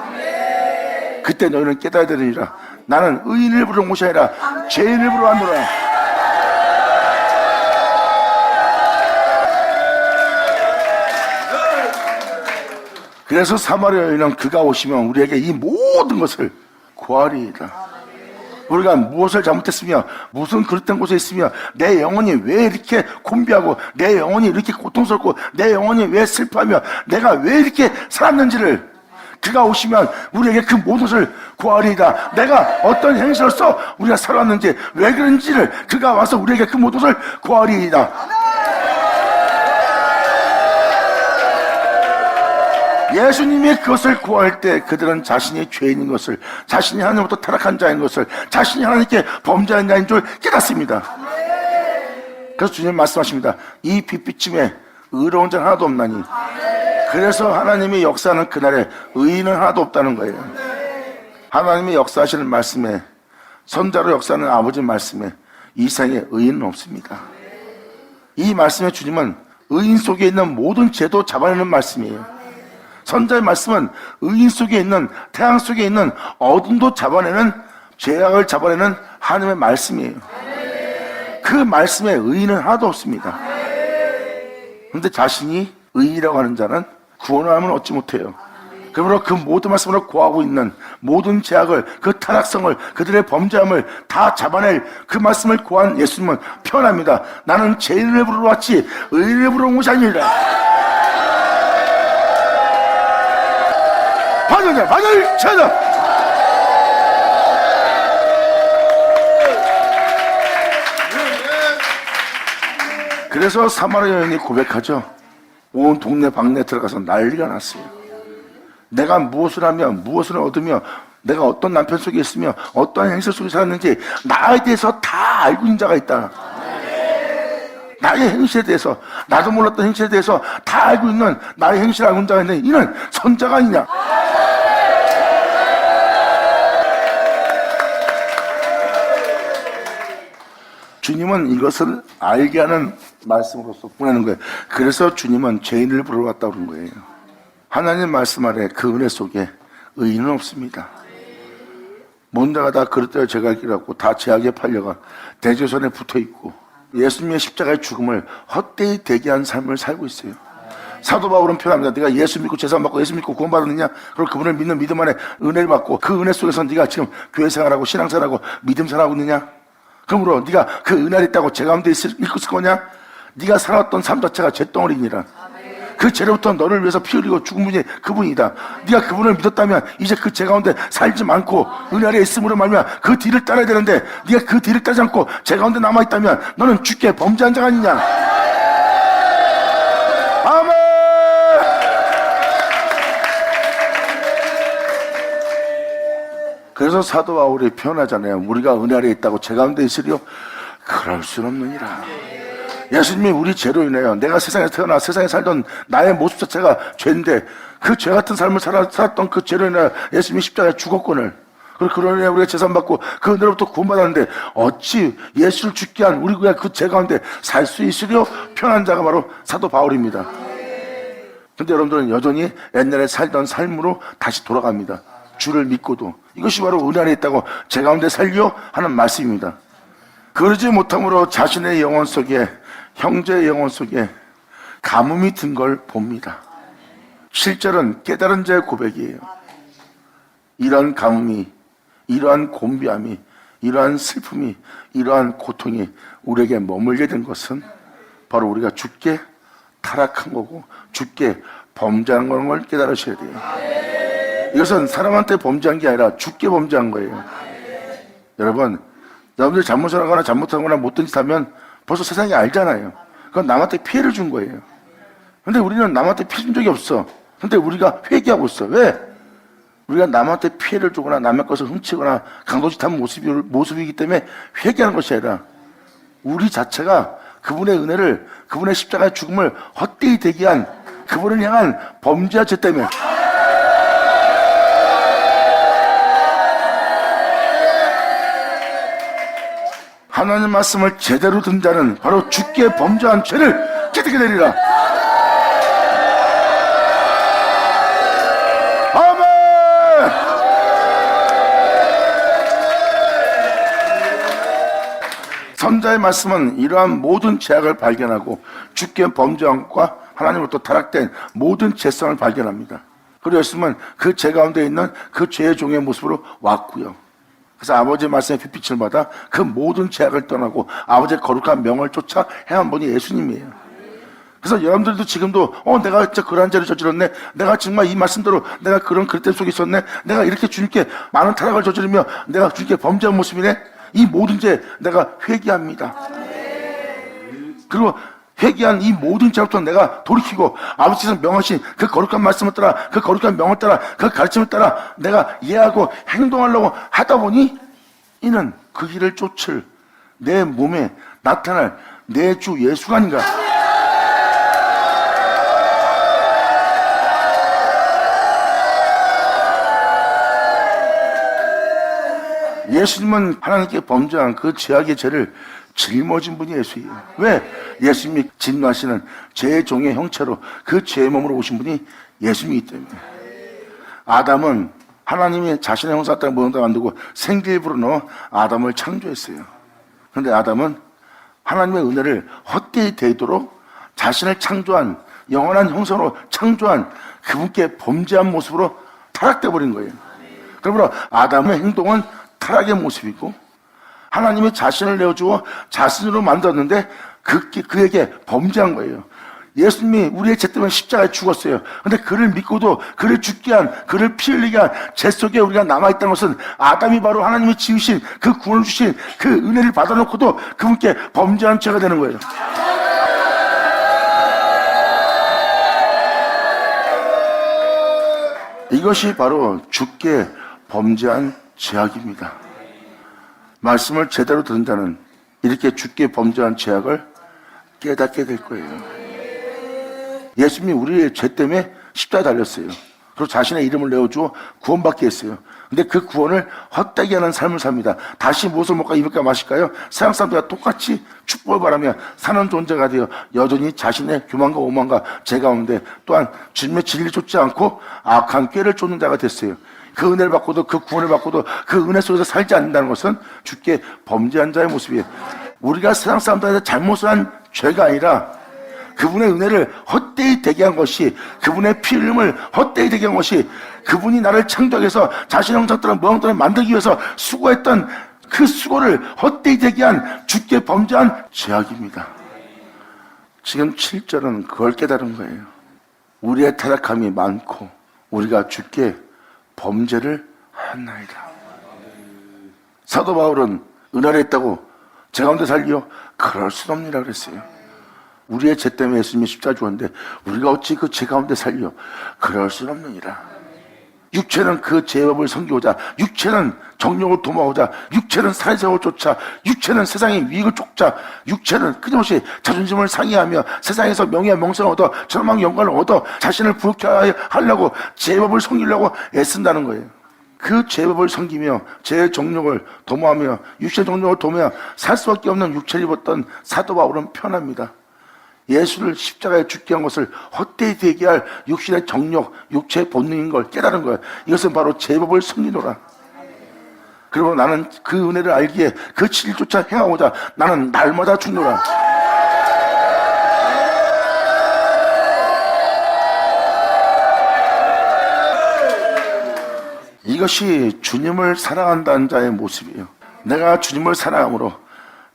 그때 너희는 깨달아야 되느니라. 나는 의인을 부르는 것이 아니라 죄인을 부르러 왔노라. 그래서 사마리아 여인은 그가 오시면 우리에게 이 모든 것을 구하리이다. 우리가 무엇을 잘못했으며 무슨 그릇된 곳에 있으며 내 영혼이 왜 이렇게 곤비하고 내 영혼이 이렇게 고통스럽고 내 영혼이 왜 슬퍼하며 내가 왜 이렇게 살았는지를 그가 오시면 우리에게 그 모든 것을 구하리이다. 내가 어떤 행실로서 우리가 살았는지 왜 그런지를 그가 와서 우리에게 그 모든 것을 구하리이다. 예수님이 그것을 구할 때 그들은 자신이 죄인인 것을, 자신이 하나님부터 타락한 자인 것을, 자신이 하나님께 범죄한 자인 줄 깨닫습니다. 그래서 주님 말씀하십니다. 이 빛비침에 의로운 자 하나도 없나니. 그래서 하나님이 역사하는 그날에 의인은 하나도 없다는 거예요. 하나님이 역사하시는 말씀에, 선자로 역사하는 아버지 말씀에 이 세상에 의인은 없습니다. 이 말씀에 주님은 의인 속에 있는 모든 죄도 잡아내는 말씀이에요. 선자의 말씀은 의인 속에 있는, 태양 속에 있는 어둠도 잡아내는, 죄악을 잡아내는 하나님의 말씀이에요. 그 말씀에 의인은 하나도 없습니다. 그런데 자신이 의인이라고 하는 자는 구원을 하면 얻지 못해요. 그러므로 그 모든 말씀으로 구하고 있는 모든 죄악을, 그 타락성을, 그들의 범죄함을 다 잡아낼 그 말씀을 구한 예수님은 표현합니다. 나는 죄인을 부르러 왔지 의인을 부르러 온 것이 아니라. 반을 찾아. 그래서 사마리아 여인이 고백하죠. 온 동네 방네 들어가서 난리가 났어요. 내가 무엇을 하며 무엇을 얻으며 내가 어떤 남편 속에 있으며 어떤 행실 속에 살았는지 나에 대해서 다 알고 있는 자가 있다. 나의 행실에 대해서, 나도 몰랐던 행실에 대해서 다 알고 있는 나의 행실을 알고 있는 자가 있는데 이는 선자가 아니냐. 주님은 이것을 알게 하는 말씀으로서 보내는 거예요. 그래서 주님은 죄인을 부르러 왔다고 그런 거예요. 하나님 말씀 아래 그 은혜 속에 의인은 없습니다. 뭔가가 다 그릇대로 죄가 길었고 다 죄악에 팔려가 대제선에 붙어있고 예수님의 십자가의 죽음을 헛되이 대기한 삶을 살고 있어요. 사도 바울은 표현합니다. 네가 예수 믿고 제사 받고 예수 믿고 구원받았느냐? 그리고 그분을 믿는 믿음 안에 은혜를 받고 그 은혜 속에서 네가 지금 교회 생활하고 신앙 생활하고 믿음 생활하고 있느냐? 그러므로 네가 그 은혜를 있다고 죄 가운데 있을 거냐? 네가 살았던 삶 자체가 죄덩어리니라. 그 죄로부터 너를 위해서 피 흘리고 죽은 분이 그분이다. 네가 그분을 믿었다면 이제 그 죄 가운데 살지 않고 은혜 아래 있음으로 말미암아 그 뒤를 따라야 되는데 네가 그 뒤를 따지 않고 죄 가운데 남아있다면 너는 주께 범죄한 자가 아니냐. 아멘. 그래서 사도 바울이 표현하잖아요. 우리가 은혜 아래 있다고 죄 가운데 있으리요? 그럴 수는 없느니라. 예수님이 우리 죄로 인하여 내가 세상에 태어나 세상에 살던 나의 모습 자체가 죄인데 그 죄 같은 삶을 살았던 그 죄로 인하여 예수님이 십자가에 죽었거늘 그리고 그런 은혜 우리가 재산받고 그 은혜로부터 구원받았는데 어찌 예수를 죽게 한 우리가 그 죄 가운데 살 수 있으려 편한 자가 바로 사도 바울입니다. 근데 여러분들은 여전히 옛날에 살던 삶으로 다시 돌아갑니다. 주를 믿고도. 이것이 바로 은혜 안에 있다고 죄 가운데 살려 하는 말씀입니다. 그러지 못함으로 자신의 영혼 속에, 형제의 영혼 속에 가뭄이 든 걸 봅니다. 실제로는 깨달은 자의 고백이에요. 이러한 가뭄이, 이러한 곤비함이, 이러한 슬픔이, 이러한 고통이 우리에게 머물게 된 것은 바로 우리가 주께 타락한 거고 주께 범죄한 걸 깨달으셔야 돼요. 이것은 사람한테 범죄한 게 아니라 주께 범죄한 거예요. 여러분들 잘못을 하거나 잘못하거나 못된 짓 하면 벌써 세상이 알잖아요. 그건 남한테 피해를 준 거예요. 근데 우리는 남한테 피해 준 적이 없어. 근데 우리가 회개하고 있어. 왜? 우리가 남한테 피해를 주거나 남의 것을 훔치거나 강도짓한 모습이기 때문에 회개하는 것이 아니라 우리 자체가 그분의 은혜를, 그분의 십자가의 죽음을 헛되이 대기한 그분을 향한 범죄와 죄 때문에 하나님 말씀을 제대로 듣는 자는 바로 주께 범죄한 죄를 깨닫게 되리라. 아멘. 선자의 말씀은 이러한 모든 죄악을 발견하고 주께 범죄함과 하나님으로부터 타락된 모든 죄성을 발견합니다. 그리고 예수님은 그 죄 가운데 있는 그 죄의 종의 모습으로 왔고요. 그래서 아버지의 말씀에 빛을 받아 그 모든 죄악을 떠나고 아버지의 거룩한 명을 쫓아 행한 분이 예수님이에요. 그래서 여러분들도 지금도 내가 진짜 그러한 죄를 저질렀네, 내가 정말 이 말씀대로 내가 그런 그릇됨 속에 있었네, 내가 이렇게 주님께 많은 타락을 저지르며 내가 주님께 범죄한 모습이네, 이 모든 죄 내가 회개합니다. 그리고 회개한 이 모든 죄로부터 내가 돌이키고 아버지께서 명하신 그 거룩한 말씀을 따라, 그 거룩한 명을 따라, 그 가르침을 따라 내가 이해하고 행동하려고 하다 보니 이는 그 길을 쫓을 내 몸에 나타날 내 주 예수가 아닌가. 예수님은 하나님께 범죄한 그 죄악의 죄를 짊어진 분이 예수예요. 왜? 예수님이 진노하시는 죄의 종의 형체로 그 죄의 몸으로 오신 분이 예수님이기 때문에. 아담은 하나님이 자신의 형상 땅에 모형다 만들고 생기일부로 넣어 아담을 창조했어요. 그런데 아담은 하나님의 은혜를 헛되이 대도록 자신을 창조한, 영원한 형상으로 창조한 그분께 범죄한 모습으로 타락돼 버린 거예요. 그러므로 아담의 행동은 타락의 모습이고 하나님이 자신을 내어주어 자신으로 만들었는데 그에게 범죄한 거예요. 예수님이 우리의 죄 때문에 십자가에 죽었어요. 그런데 그를 믿고도 그를 죽게 한, 그를 피 흘리게 한 죄 속에 우리가 남아있다는 것은 아담이 바로 하나님이 지으신 그 구원을 주신 그 은혜를 받아놓고도 그분께 범죄한 죄가 되는 거예요. 이것이 바로 주께 범죄한 죄악입니다. 말씀을 제대로 듣는 자는 이렇게 주께 범죄한 죄악을 깨닫게 될 거예요. 예수님이 우리의 죄 때문에 십자가에 달렸어요. 그리고 자신의 이름을 내어주어 구원받게 했어요. 근데 그 구원을 헛되게 하는 삶을 삽니다. 다시 무엇을 먹까 입을까 마실까요? 세상 사람들과 똑같이 축복을 바라며 사는 존재가 되어 여전히 자신의 교만과 오만과 죄 가운데 또한 주님의 진리를 쫓지 않고 악한 꾀를 쫓는 자가 됐어요. 그 은혜를 받고도, 그 구원을 받고도 그 은혜 속에서 살지 않는다는 것은 주께 범죄한 자의 모습이에요. 우리가 세상 사람들한테 잘못을 한 죄가 아니라 그분의 은혜를 헛되이 되게 한 것이, 그분의 피 흘림을 헛되이 되게 한 것이, 그분이 나를 창조하기 위해서 자신의 형상대로 모양대로 만들기 위해서 수고했던 그 수고를 헛되이 되게 한 주께 범죄한 죄악입니다. 지금 7절은 그걸 깨달은 거예요. 우리의 타락함이 많고 우리가 주께 범죄를 하나이다. 사도 바울은 은혜를 했다고 죄 가운데 살기요? 그럴 수 없느니라 그랬어요. 우리의 죄 때문에 예수님이 십자가 죽었는데 우리가 어찌 그 죄 가운데 살려? 그럴 수 없느니라. 육체는 그 죄업을 섬기고자, 육체는 정욕을 도모하고자, 육체는 사회생활을 쫓아, 육체는 세상의 유익을 쫓자, 육체는 끊임없이 자존심을 상해하며 세상에서 명예와 명성을 얻어 천망 영광을 얻어 자신을 부욕해 하려고 죄업을 섬기려고 애쓴다는 거예요. 그 제법을 섬기며 제 정욕을 도모하며 육체 정욕을 도모하며 살 수밖에 없는 육체를 입었던 사도 바울은 편합니다. 예수를 십자가에 죽게 한 것을 헛되이 되게 할 육신의 정욕, 육체의 본능인 걸 깨달은 거예요. 이것은 바로 제법을 섬기노라. 그리고 나는 그 은혜를 알기에 그 진리조차 행하고자 나는 날마다 죽노라. 이것이 주님을 사랑한다는 자의 모습이에요. 내가 주님을 사랑함으로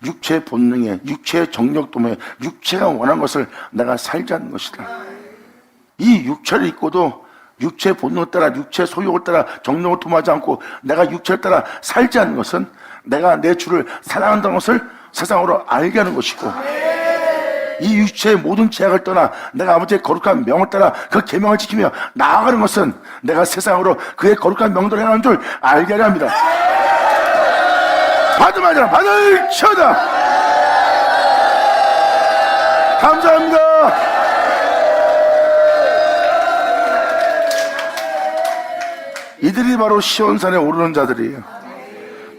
육체의 본능에, 육체의 정욕 도모에, 육체가 원하는 것을 내가 살지 않는 것이다. 이 육체를 입고도 육체의 본능을 따라, 육체의 소욕을 따라 정욕을 도모하지 않고 내가 육체를 따라 살지 않는 것은 내가 내 주를 사랑한다는 것을 세상으로 알게 하는 것이고, 이 육체의 모든 제약을 떠나 내가 아버지의 거룩한 명을 따라 그 계명을 지키며 나아가는 것은 내가 세상으로 그의 거룩한 명대로 행하는 줄 알게 하려 합니다. 받음하자, 받을쳐다. 감사합니다. 이들이 바로 시온산에 오르는 자들이에요.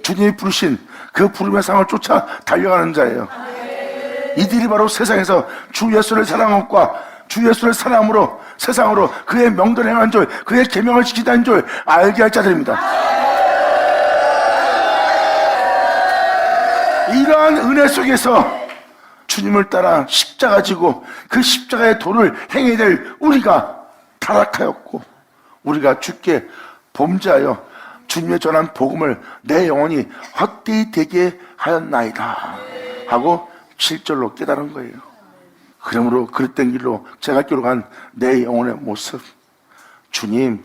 주님이 부르신 그 부름의 상을 쫓아 달려가는 자예요. 이들이 바로 세상에서 주 예수를 사랑한 것과 주 예수를 사랑함으로 세상으로 그의 명대로 행한 줄, 그의 계명을 지키다는 줄 알게 할 자들입니다. 이러한 은혜 속에서 주님을 따라 십자가 지고 그 십자가의 도를 행해야 될 우리가 타락하였고, 우리가 주께 범죄하여 주님의 전한 복음을 내 영혼이 헛되이 되게 하였나이다 하고 7절로 깨달은 거예요. 그러므로 그릇된 길로 제가 기록한 내 영혼의 모습, 주님,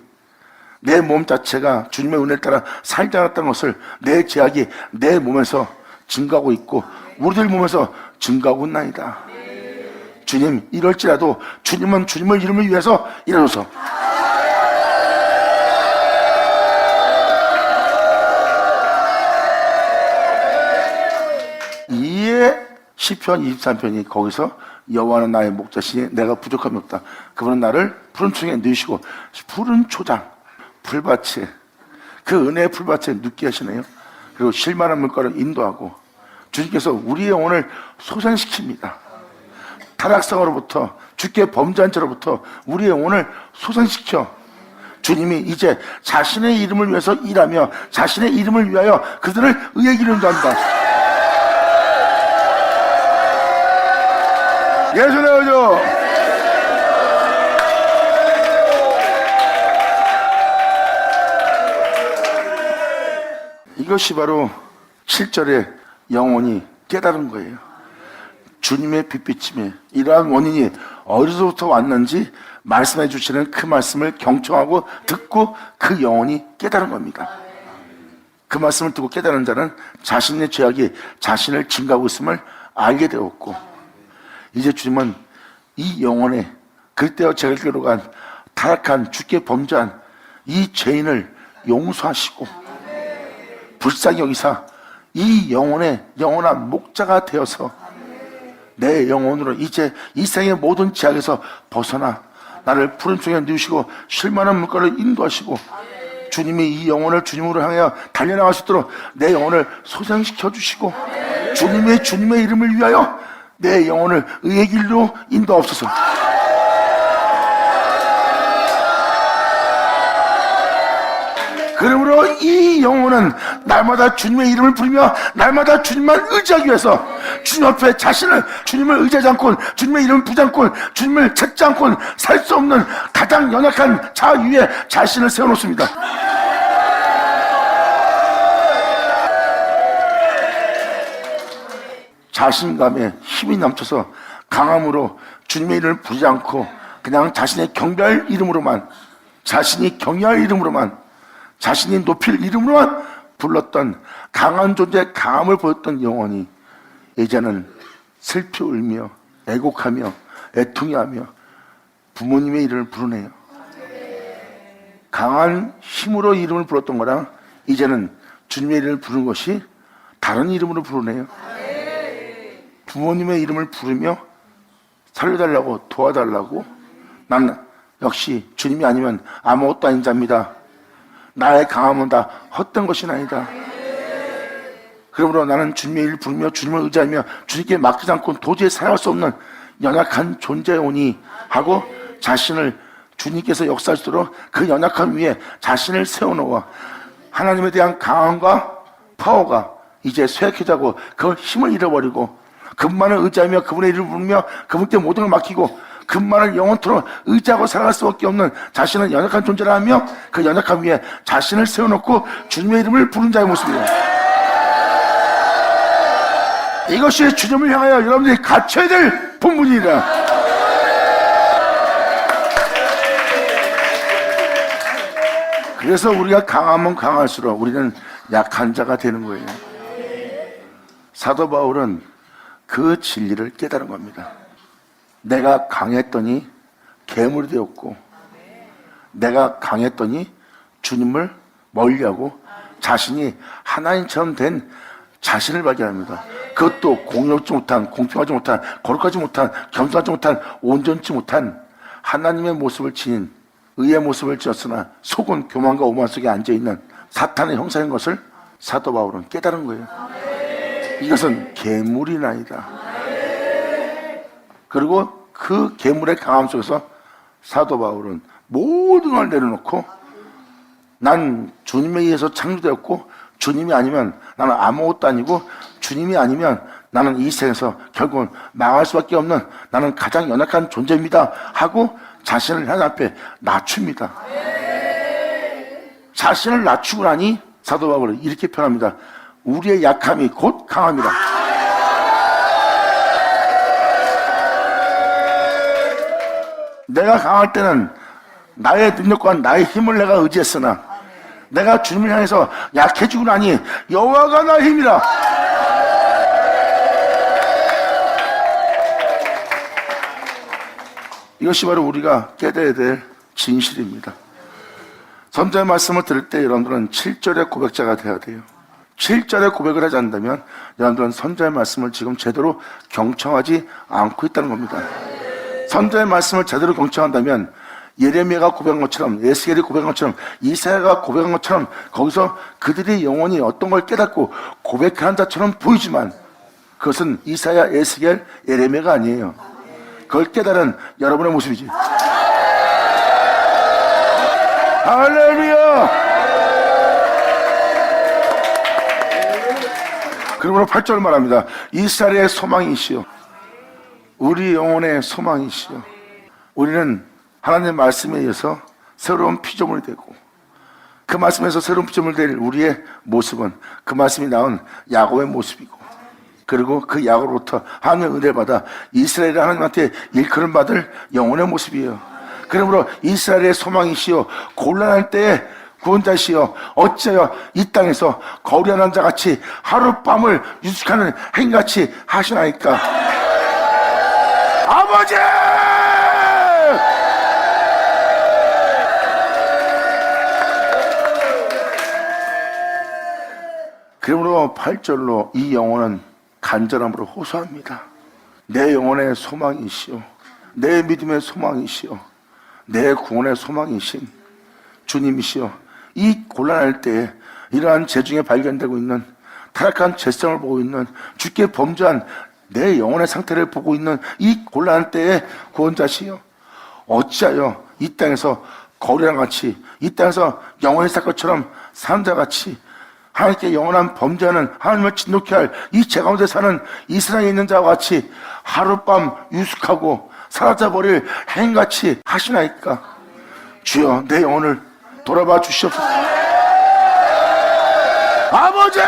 내 몸 자체가 주님의 은혜를 따라 살지 않았다는 것을 내 제약이 내 몸에서 증가하고 있고 우리들 몸에서 증가하고 있나이다. 주님, 이럴지라도 주님은 주님의 이름을 위해서 일어서서 이에 시편 23편이 거기서 여호와는 나의 목자시니 내가 부족함이 없다. 그분은 나를 푸른 초장에 누이시고 푸른 초장, 풀밭에, 그 은혜의 풀밭에 눕게 하시네요. 그리고 실만한 물가를 인도하고 주님께서 우리의 영혼을 소생시킵니다. 타락성으로부터, 주께 범죄한 죄로부터 우리의 영혼을 소생시켜 주님이 이제 자신의 이름을 위해서 일하며 자신의 이름을 위하여 그들을 의의 길로 인도한다. 예수의 의죠. 이것이 바로 7절에 영혼이 깨달은 거예요. 주님의 빛비침에 이러한 원인이 어디서부터 왔는지 말씀해 주시는 그 말씀을 경청하고 듣고 그 영혼이 깨달은 겁니다. 그 말씀을 듣고 깨달은 자는 자신의 죄악이 자신을 증가하고 있음을 알게 되었고, 이제 주님은 이 영혼에 그때와 제가 기록한 타락한 주께 범죄한 이 죄인을 용서하시고 불쌍히 여기사 이 영혼의 영원한 목자가 되어서 내 영혼으로 이제 이 생의 모든 제약에서 벗어나 나를 푸른 초장에 누우시고 쉴만한 물가를 인도하시고 주님이 이 영혼을 주님으로 향하여 달려나갈 수 있도록 내 영혼을 소생시켜 주시고 주님의 이름을 위하여 내 영혼을 의의 길로 인도하옵소서. 그러므로 이 영혼은 날마다 주님의 이름을 부르며 날마다 주님만 의지하기 위해서 주님 앞에 자신을, 주님을 의지하지 않고 주님의 이름을 부지 않고 주님을 찾지 않고 살 수 없는 가장 연약한 자 위에 자신을 세워놓습니다. 자신감에 힘이 넘쳐서 강함으로 주님의 이름을 부르지 않고 그냥 자신의 경배할 이름으로만, 자신이 경외할 이름으로만, 자신이 높일 이름으로만 불렀던 강한 존재의 강함을 보였던 영혼이 이제는 슬피 울며 애곡하며 애통해하며 부모님의 이름을 부르네요. 강한 힘으로 이름을 불렀던 거랑 이제는 주님의 이름을 부르는 것이 다른 이름으로 부르네요. 부모님의 이름을 부르며 살려달라고, 도와달라고, 난 역시 주님이 아니면 아무것도 아닌 자입니다. 나의 강함은 다 헛된 것이 아니다. 그러므로 나는 주님의 일을 부르며 주님을 의지하며 주님께 맡기지 않고 도저히 살아갈 수 없는 연약한 존재오니 하고 자신을 주님께서 역사하시도록 그 연약함 위에 자신을 세워놓아 하나님에 대한 강함과 파워가 이제 쇠약해지고 그 힘을 잃어버리고 그분만을 의지하며 그분의 일을 부르며 그분께 모든 걸 맡기고 그분만을 영원토록 의지하고 살아갈 수밖에 없는 자신은 연약한 존재라 하며 그 연약함 위에 자신을 세워놓고 주님의 이름을 부른 자의 모습이에요. 이것이 주님을 향하여 여러분들이 갖춰야 될 본분이라. 그래서 우리가 강하면 강할수록 우리는 약한 자가 되는 거예요. 사도 바울은 그 진리를 깨달은 겁니다. 내가 강했더니 괴물이 되었고 내가 강했더니 주님을 멀리하고 자신이 하나님처럼 된 자신을 발견합니다. 그것도 공의롭지 못한, 공평하지 못한, 거룩하지 못한, 겸손하지 못한, 온전치 못한 하나님의 모습을 지닌 의의 모습을 지었으나 속은 교만과 오만 속에 앉아있는 사탄의 형상인 것을 사도 바울은 깨달은 거예요. 이것은 괴물이나이다. 그리고 그 괴물의 강함 속에서 사도 바울은 모든 걸 내려놓고 난 주님에 의해서 창조되었고 주님이 아니면 나는 아무것도 아니고 주님이 아니면 나는 이 세상에서 결국은 망할 수밖에 없는 나는 가장 연약한 존재입니다 하고 자신을 하나님 앞에 낮춥니다. 자신을 낮추고 나니 사도 바울은 이렇게 표현합니다. 우리의 약함이 곧 강함이다. 내가 강할 때는 나의 능력과 나의 힘을 내가 의지했으나 내가 주님을 향해서 약해지고 나니 여호와가 나의 힘이라. 이것이 바로 우리가 깨달아야 될 진실입니다. 선자의 말씀을 들을 때 여러분들은 7절의 고백자가 되어야 돼요. 7절의 고백을 하지 않는다면 여러분들은 선자의 말씀을 지금 제대로 경청하지 않고 있다는 겁니다. 선자의 말씀을 제대로 경청한다면 예레미야가 고백한 것처럼, 에스겔이 고백한 것처럼, 이사야가 고백한 것처럼 거기서 그들의 영혼이 어떤 걸 깨닫고 고백하는 자처럼 보이지만 그것은 이사야, 에스겔, 예레미야가 아니에요. 그걸 깨달은 여러분의 모습이지. 할렐루야! 그러므로 8절 말합니다. 이스라엘의 소망이시여, 우리 영혼의 소망이시여. 우리는 하나님의 말씀에 의해서 새로운 피조물이 되고 그 말씀에서 새로운 피조물이 될 우리의 모습은 그 말씀이 나온 야곱의 모습이고 그리고 그 야곱으로부터 하나님의 은혜를 받아 이스라엘이 하나님한테 일컬음 받을 영혼의 모습이에요. 그러므로 이스라엘의 소망이시여, 곤란할 때에 구원자시여, 어찌하여 이 땅에서 거리하는 자같이 하룻밤을 유숙하는 행같이 하시나이까. 아버지! 그러므로 8절로 이 영혼은 간절함으로 호소합니다. 내 영혼의 소망이시오, 내 믿음의 소망이시오, 내 구원의 소망이신 주님이시오. 이 곤란할 때에 이러한 죄중에 발견되고 있는 타락한 죄성을 보고 있는 주께 범죄한 내 영혼의 상태를 보고 있는 이 곤란한 때에 구원자시여, 어찌하여 이 땅에서 거리랑 같이, 이 땅에서 영혼의 사건처럼 사는 자같이 하나님께 영원한 범죄하는, 하나님을 진노케 할 이 죄 가운데 사는 이 세상에 있는 자와 같이 하룻밤 유숙하고 사라져버릴 행같이 하시나이까. 주여, 내 영혼을 돌아봐 주시옵소서. 아버지!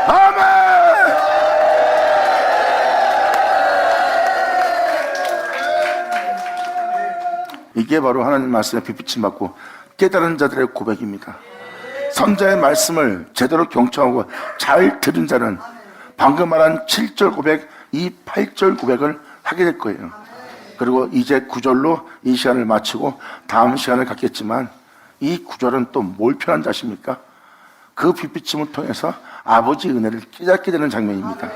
아멘! 이게 바로 하나님 말씀에 빛비침 받고 깨달은 자들의 고백입니다. 선자의 말씀을 제대로 경청하고 잘 들은 자는 방금 말한 7절 고백, 이 8절 고백을 하게 될 거예요. 그리고 이제 9절로 이 시간을 마치고 다음 시간을 갖겠지만 이 9절은 또 뭘 표현한 자십니까? 그 빛비침을 통해서 아버지의 은혜를 깨닫게 되는 장면입니다.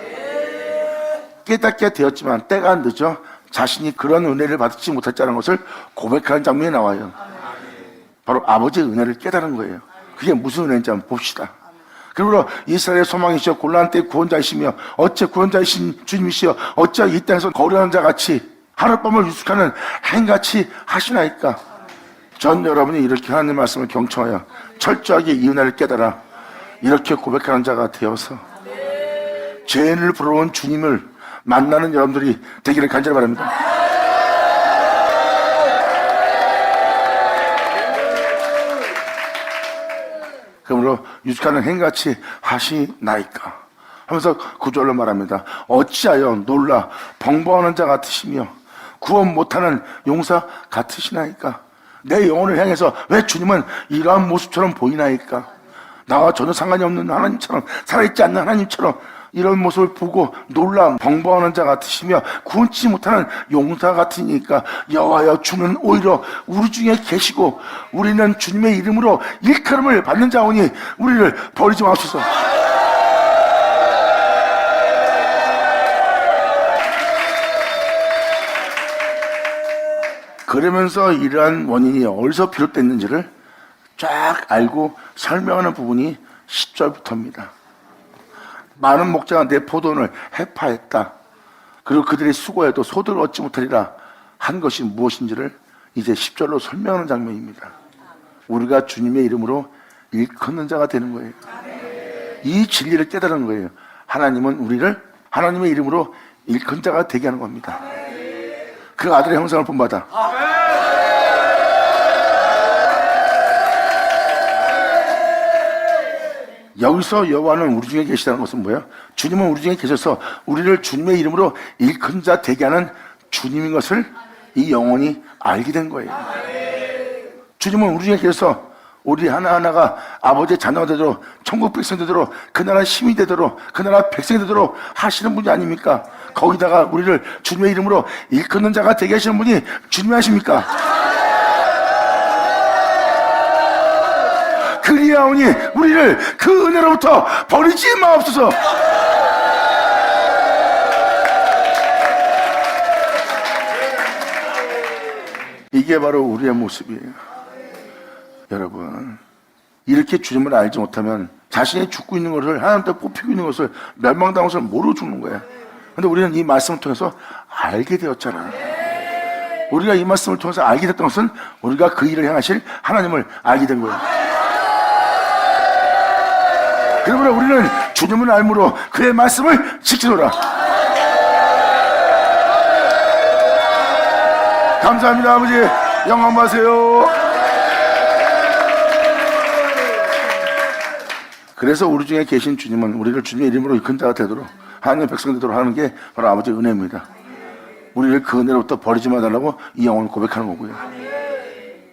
깨닫게 되었지만 때가 늦어 자신이 그런 은혜를 받지 못했다는 것을 고백하는 장면이 나와요. 바로 아버지의 은혜를 깨달은 거예요. 그게 무슨 은혜인지 한번 봅시다. 그러므로 이스라엘의 소망이시여 곤란 때 구원자이시며 어째 구원자이신 주님이시여 어째 이 땅에서 거류하는 자같이 하룻밤을 유숙하는 행같이 하시나이까. 전 여러분이 이렇게 하나님의 말씀을 경청하여 철저하게 이 은혜를 깨달아 이렇게 고백하는 자가 되어서 죄인을 부러운 주님을 만나는 여러분들이 되기를 간절히 바랍니다. 그러므로 유숙하는 행같이 하시나이까 하면서 구절로 말합니다. 어찌하여 놀라 벙벙하는 자 같으시며 구원 못하는 용사 같으시나이까. 내 영혼을 향해서 왜 주님은 이러한 모습처럼 보이나이까. 나와 전혀 상관이 없는 하나님처럼, 살아있지 않는 하나님처럼 이런 모습을 보고 놀라 벙벙하는 자 같으시며 구원치 못하는 용사 같으니까. 여호와여, 주는 오히려 우리 중에 계시고 우리는 주님의 이름으로 일컬음을 받는 자오니 우리를 버리지 마소서. 그러면서 이러한 원인이 어디서 비롯됐는지를 쫙 알고 설명하는 부분이 10절부터입니다. 많은 목자가 내 포도원을 해파했다. 그리고 그들이 수고해도 소득을 얻지 못하리라 한 것이 무엇인지를 이제 10절로 설명하는 장면입니다. 우리가 주님의 이름으로 일컫는 자가 되는 거예요. 이 진리를 깨달은 거예요. 하나님은 우리를 하나님의 이름으로 일컫는 자가 되게 하는 겁니다. 그 아들의 형상을 본받아 여기서 여호와는 우리 중에 계시다는 것은 뭐예요? 주님은 우리 중에 계셔서 우리를 주님의 이름으로 일컫는 자 되게 하는 주님인 것을 이 영혼이 알게 된 거예요. 주님은 우리 중에 계셔서 우리 하나하나가 아버지의 자녀가 되도록, 천국 백성이 되도록, 그 나라 시민이 되도록, 그 나라 백성이 되도록 하시는 분이 아닙니까? 거기다가 우리를 주님의 이름으로 일컫는 자가 되게 하시는 분이 주님이 하십니까? 그리하오니 우리를 그 은혜로부터 버리지 마옵소서. 이게 바로 우리의 모습이에요. 여러분, 이렇게 주님을 알지 못하면 자신이 죽고 있는 것을, 하나님께 뽑히고 있는 것을, 멸망당한 것을 모르고 죽는 거예요. 근데 우리는 이 말씀을 통해서 알게 되었잖아요. 우리가 이 말씀을 통해서 알게 됐던 것은 우리가 그 일을 행하실 하나님을 알게 된 거예요. 그러므로 우리는 주님을 알므로 그의 말씀을 지키노라. 감사합니다. 아버지, 영광 받으세요. 그래서 우리 중에 계신 주님은 우리를 주님의 이름으로 일컫는 자가 되도록, 하나님의 백성 되도록 하는 게 바로 아버지의 은혜입니다. 우리를 그 은혜로부터 버리지 말라고 이 영혼을 고백하는 거고요.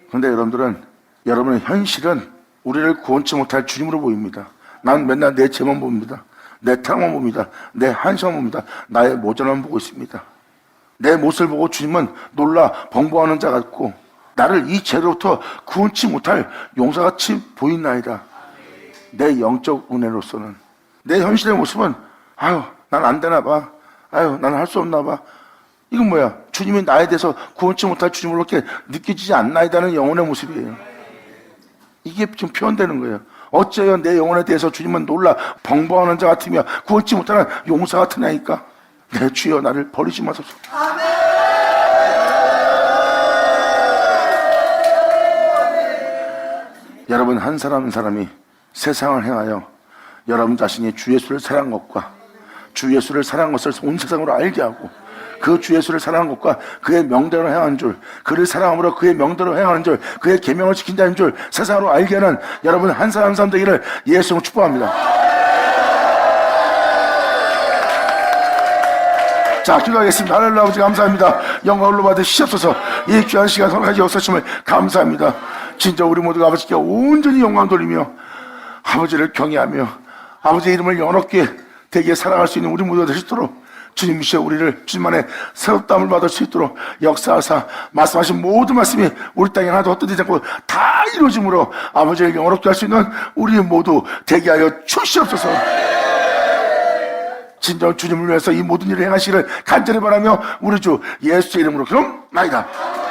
그런데 여러분들은, 여러분의 현실은 우리를 구원치 못할 주님으로 보입니다. 난 맨날 내 죄만 봅니다. 내 타락만 봅니다. 내 한심만 봅니다. 나의 모자만 보고 있습니다. 내 모습을 보고 주님은 놀라 번복하는 자 같고 나를 이 죄로부터 구원치 못할 용사같이 보이나이다. 내 영적 은혜로서는, 내 현실의 모습은 아유 난 안 되나 봐, 아유 난 할 수 없나 봐. 이건 뭐야? 주님이 나에 대해서 구원치 못할 주님으로 이렇게 느껴지지 않나이다는 영혼의 모습이에요. 이게 지금 표현되는 거예요. 어째요 내 영혼에 대해서 주님은 놀라 번복하는 자 같으며 구원치 못하는 용사 같으냐니까. 내 주여 나를 버리지 마소서. 아멘. 여러분, 한 사람 한 사람이 세상을 행하여 여러분 자신이 주 예수를 사랑한 것과 주 예수를 사랑한 것을 온 세상으로 알게 하고 그 주 예수를 사랑한 것과 그의 명대로 행하는 줄, 그를 사랑함으로 그의 명대로 행하는 줄, 그의 계명을 지킨다는 줄 세상으로 알게 하는 여러분 한 사람 한 사람 되기를 예수로 축복합니다. 자, 기도하겠습니다. 하늘의 아버지 감사합니다. 영광을 받으시옵소서. 이 귀한 시간 선까지 역사심을 감사합니다. 진짜 우리 모두가 아버지께 온전히 영광 돌리며 아버지를 경외하며 아버지의 이름을 영원롭게 되게 사랑할 수 있는 우리 모두가 될 수 있도록 주님이시여 우리를 주님만의 새롭다함을 받을 수 있도록 역사하사 말씀하신 모든 말씀이 우리 땅에 하나도 헛되지 않고 다 이루어짐으로 아버지를 영원롭게 할 수 있는 우리 모두 되게 하여 주시옵소서. 진정 주님을 위해서 이 모든 일을 행하시기를 간절히 바라며 우리 주 예수의 이름으로 그럼 나이다.